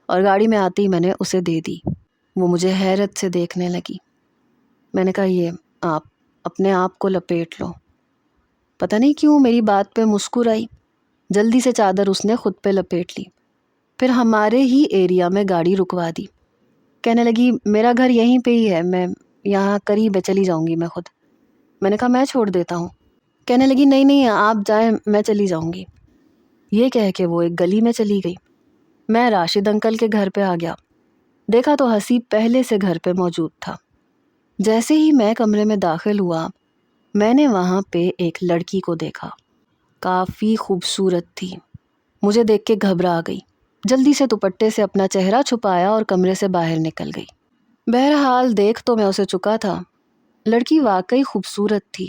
اور گاڑی میں آتے ہی میں نے اسے دے دی۔ وہ مجھے حیرت سے دیکھنے لگی۔ میں نے کہا یہ آپ اپنے آپ کو لپیٹ لو۔ پتہ نہیں کیوں میری بات پہ مسکرائی۔ جلدی سے چادر اس نے خود پہ لپیٹ لی، پھر ہمارے ہی ایریا میں گاڑی رکوا دی۔ کہنے لگی میرا گھر یہیں پہ ہی ہے، میں یہاں قریب ہے، چلی جاؤں گی میں خود۔ میں نے کہا میں چھوڑ دیتا ہوں۔ کہنے لگی نہیں نہیں آپ جائیں، میں چلی جاؤں گی۔ یہ کہہ کے وہ ایک گلی میں چلی گئی۔ میں راشد انکل کے گھر پہ آ گیا۔ دیکھا تو حسیب پہلے سے گھر پہ موجود تھا۔ جیسے ہی میں کمرے میں داخل ہوا، میں نے وہاں پہ ایک لڑکی کو دیکھا، کافی خوبصورت تھی۔ مجھے دیکھ کے گھبرا گئی، جلدی سے دوپٹے سے اپنا چہرہ چھپایا اور کمرے سے باہر نکل گئی۔ بہرحال دیکھ تو میں اسے چکا تھا، لڑکی واقعی خوبصورت تھی،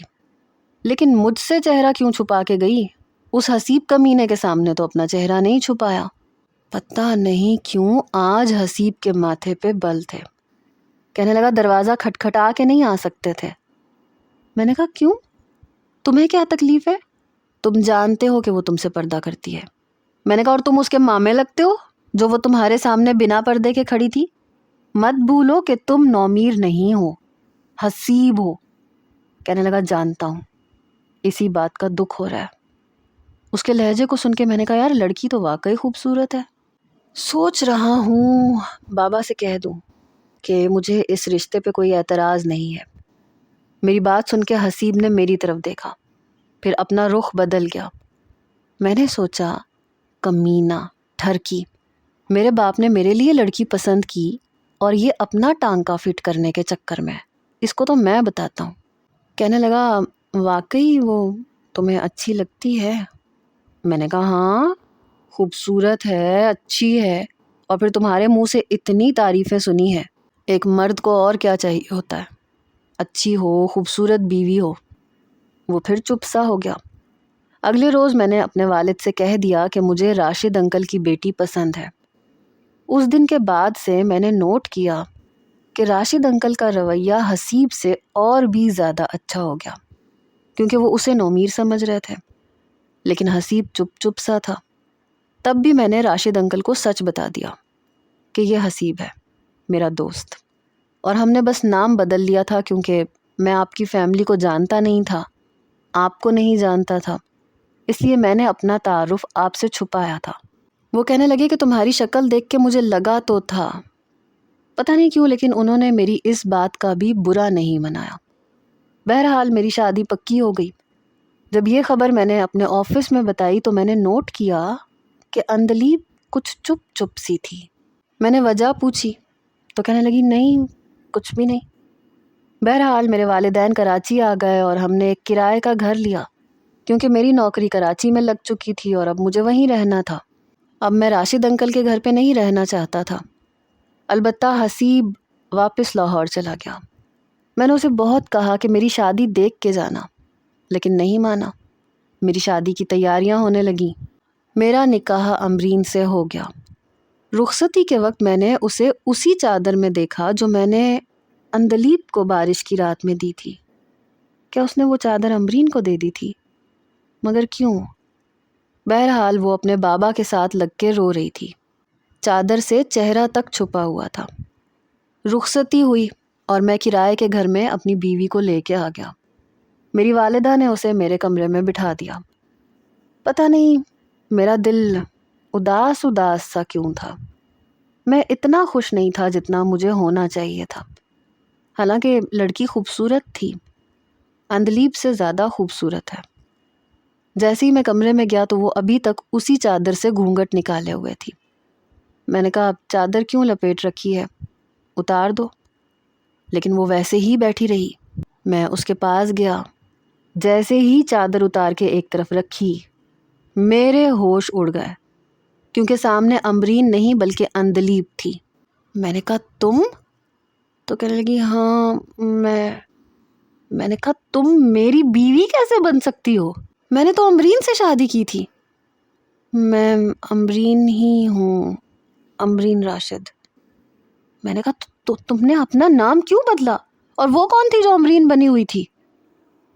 لیکن مجھ سے چہرہ کیوں چھپا کے گئی؟ اس حسیب کمینے کے سامنے تو اپنا چہرہ نہیں چھپایا۔ پتہ نہیں کیوں آج حسیب کے ماتھے پہ بل تھے۔ کہنے لگا دروازہ کھٹکھٹا کے نہیں آ سکتے تھے۔ میں نے کہا کیوں؟ تمہیں کیا تکلیف ہے؟ تم جانتے ہو کہ وہ تم سے پردہ کرتی ہے۔ میں نے کہا اور تم اس کے مامے لگتے ہو جو وہ تمہارے سامنے بنا پردے کے کھڑی تھی؟ مت بھولو کہ تم نومیر نہیں ہو، حسیب ہو۔ کہنے لگا جانتا ہوں، اسی بات کا دکھ ہو رہا ہے۔ اس کے لہجے کو سن کے میں نے کہا یار لڑکی تو واقعی خوبصورت ہے۔ سوچ رہا ہوں بابا سے کہہ دوں کہ مجھے اس رشتے پہ کوئی اعتراض نہیں ہے۔ میری بات سن کے حسیب نے میری طرف دیکھا، پھر اپنا رخ بدل گیا۔ میں نے سوچا کمینہ ٹھرکی، میرے باپ نے میرے لیے لڑکی پسند کی اور یہ اپنا ٹانکا فٹ کرنے کے چکر میں، اس کو تو میں بتاتا ہوں۔ کہنے لگا واقعی وہ تمہیں اچھی لگتی ہے؟ میں نے کہا ہاں خوبصورت ہے، اچھی ہے، اور پھر تمہارے منہ سے اتنی تعریفیں سنی ہے۔ ایک مرد کو اور کیا چاہیے ہوتا ہے؟ اچھی ہو، خوبصورت بیوی ہو۔ وہ پھر چپ سا ہو گیا۔ اگلے روز میں نے اپنے والد سے کہہ دیا کہ مجھے راشد انکل کی بیٹی پسند ہے۔ اس دن کے بعد سے میں نے نوٹ کیا کہ راشد انکل کا رویہ حسیب سے اور بھی زیادہ اچھا ہو گیا، کیونکہ وہ اسے نومیر سمجھ رہے تھے، لیکن حسیب چپ چپ سا تھا۔ تب بھی میں نے راشد انکل کو سچ بتا دیا کہ یہ حسیب ہے، میرا دوست، اور ہم نے بس نام بدل لیا تھا کیونکہ میں آپ کی فیملی کو جانتا نہیں تھا، آپ کو نہیں جانتا تھا، اس لیے میں نے اپنا تعارف آپ سے چھپایا تھا۔ وہ کہنے لگے کہ تمہاری شکل دیکھ کے مجھے لگا تو تھا، پتہ نہیں کیوں، لیکن انہوں نے میری اس بات کا بھی برا نہیں منایا۔ بہرحال میری شادی پکی ہو گئی۔ جب یہ خبر میں نے اپنے آفس میں بتائی تو میں نے نوٹ کیا کہ اندلیب کچھ چپ چپ سی تھی۔ میں نے وجہ پوچھی تو کہنے لگی نہیں کچھ بھی نہیں۔ بہرحال میرے والدین کراچی آ گئے اور ہم نے ایک کرائے کا گھر لیا، کیونکہ میری نوکری کراچی میں لگ چکی تھی اور اب مجھے وہیں رہنا تھا۔ اب میں راشد انکل کے گھر پہ نہیں رہنا چاہتا تھا۔ البتہ حسیب واپس لاہور چلا گیا۔ میں نے اسے بہت کہا کہ میری شادی دیکھ کے جانا، لیکن نہیں مانا۔ میری شادی کی تیاریاں ہونے لگیں۔ میرا نکاح امرین سے ہو گیا۔ رخصتی کے وقت میں نے اسے اسی چادر میں دیکھا جو میں نے اندلیب کو بارش کی رات میں دی تھی؟ کیا اس نے وہ چادر امبرین کو دے دی تھی؟ مگر کیوں؟ بہرحال وہ اپنے بابا کے ساتھ لگ کے رو رہی تھی، چادر سے چہرہ تک چھپا ہوا تھا۔ رخصتی ہوئی اور میں کرائے کے گھر میں اپنی بیوی کو لے کے آ گیا۔ میری والدہ نے اسے میرے کمرے میں بٹھا دیا۔ پتہ نہیں میرا دل اداس اداس سا کیوں تھا۔ میں اتنا خوش نہیں تھا جتنا مجھے ہونا چاہیے تھا۔ حالانکہ لڑکی خوبصورت تھی، اندلیب سے زیادہ خوبصورت ہے۔ جیسے ہی میں کمرے میں گیا تو وہ ابھی تک اسی چادر سے گھونگھٹ نکالے ہوئے تھی۔ میں نے کہا چادر کیوں لپیٹ رکھی ہے، اتار دو، لیکن وہ ویسے ہی بیٹھی رہی۔ میں اس کے پاس گیا، جیسے ہی چادر اتار کے ایک طرف رکھی میرے ہوش اڑ گئے، کیونکہ سامنے امبرین نہیں بلکہ اندلیب تھی۔ میں نے کہا تم؟ تو کہنے لگی ہاں میں نے کہا تم میری بیوی کیسے بن سکتی ہو؟ میں نے تو امبرین سے شادی کی تھی۔ میں امبرین ہی ہوں، امبرین راشد۔ میں نے کہا تو تم نے اپنا نام کیوں بدلا؟ اور وہ کون تھی جو امبرین بنی ہوئی تھی؟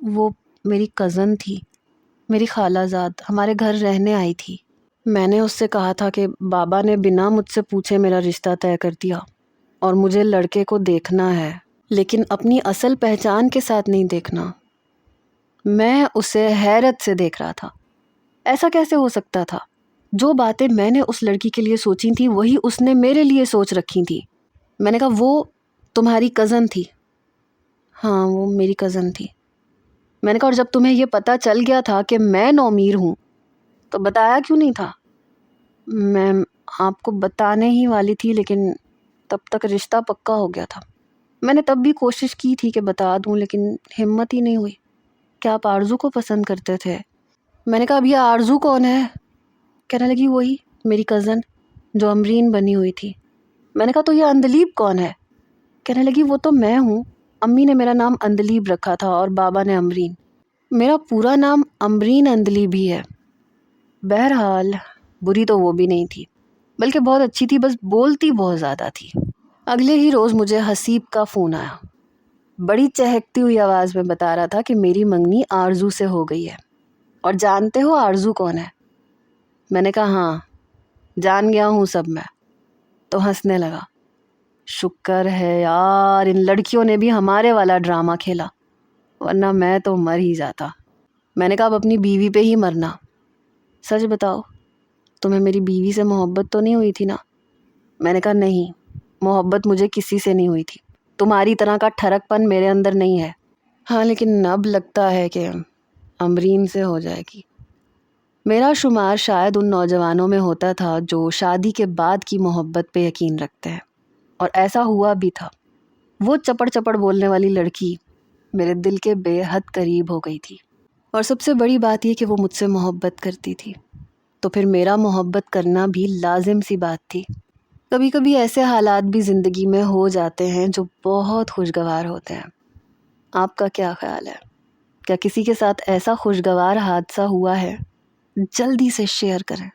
وہ میری کزن تھی، میری خالہ زاد، ہمارے گھر رہنے آئی تھی۔ میں نے اس سے کہا تھا کہ بابا نے بنا مجھ سے پوچھے میرا رشتہ طے کر دیا اور مجھے لڑکے کو دیکھنا ہے، لیکن اپنی اصل پہچان کے ساتھ نہیں دیکھنا۔ میں اسے حیرت سے دیکھ رہا تھا۔ ایسا کیسے ہو سکتا تھا؟ جو باتیں میں نے اس لڑکی کے لیے سوچی تھیں وہی اس نے میرے لیے سوچ رکھی تھی۔ میں نے کہا وہ تمہاری کزن تھی؟ ہاں وہ میری کزن تھی۔ میں نے کہا اور جب تمہیں یہ پتہ چل گیا تھا کہ میں نومیر ہوں تو بتایا کیوں نہیں تھا؟ میں آپ کو بتانے ہی والی تھی، لیکن تب تک رشتہ پکا ہو گیا تھا۔ میں نے تب بھی کوشش کی تھی کہ بتا دوں، لیکن ہمت ہی نہیں ہوئی۔ کیا آپ آرزو کو پسند کرتے تھے؟ میں نے کہا اب یہ آرزو کون ہے؟ کہنے لگی وہی میری کزن جو امبرین بنی ہوئی تھی۔ میں نے کہا تو یہ اندلیب کون ہے؟ کہنے لگی وہ تو میں ہوں، امی نے میرا نام اندلیب رکھا تھا اور بابا نے امبرین۔ میرا پورا نام امبرین اندلیب ہی ہے۔ بہرحال بری تو وہ بھی نہیں تھی، بلکہ بہت اچھی تھی، بس بولتی بہت زیادہ تھی۔ اگلے ہی روز مجھے حسیب کا فون آیا، بڑی چہکتی ہوئی آواز میں بتا رہا تھا کہ میری منگنی آرزو سے ہو گئی ہے، اور جانتے ہو آرزو کون ہے؟ میں نے کہا ہاں جان گیا ہوں سب میں۔ تو ہنسنے لگا۔ شکر ہے یار ان لڑکیوں نے بھی ہمارے والا ڈرامہ کھیلا، ورنہ میں تو مر ہی جاتا۔ میں نے کہا اب اپنی بیوی پہ ہی مرنا۔ سچ بتاؤ تمہیں میری بیوی سے محبت تو نہیں ہوئی تھی نا؟ میں نے کہا نہیں، محبت مجھے کسی سے نہیں ہوئی تھی، تمہاری طرح کا ٹھڑک پن میرے اندر نہیں ہے۔ ہاں لیکن اب لگتا ہے کہ امبرین سے ہو جائے گی۔ میرا شمار شاید ان نوجوانوں میں ہوتا تھا جو شادی کے بعد کی محبت پہ یقین رکھتے ہیں، اور ایسا ہوا بھی تھا۔ وہ چپڑ چپڑ بولنے والی لڑکی میرے دل کے بے حد قریب ہو گئی تھی، اور سب سے بڑی بات یہ کہ وہ مجھ سے محبت کرتی تھی، تو پھر میرا محبت کرنا بھی لازم سی بات تھی۔ کبھی کبھی ایسے حالات بھی زندگی میں ہو جاتے ہیں جو بہت خوشگوار ہوتے ہیں۔ آپ کا کیا خیال ہے؟ کیا کسی کے ساتھ ایسا خوشگوار حادثہ ہوا ہے؟ جلدی سے شیئر کریں۔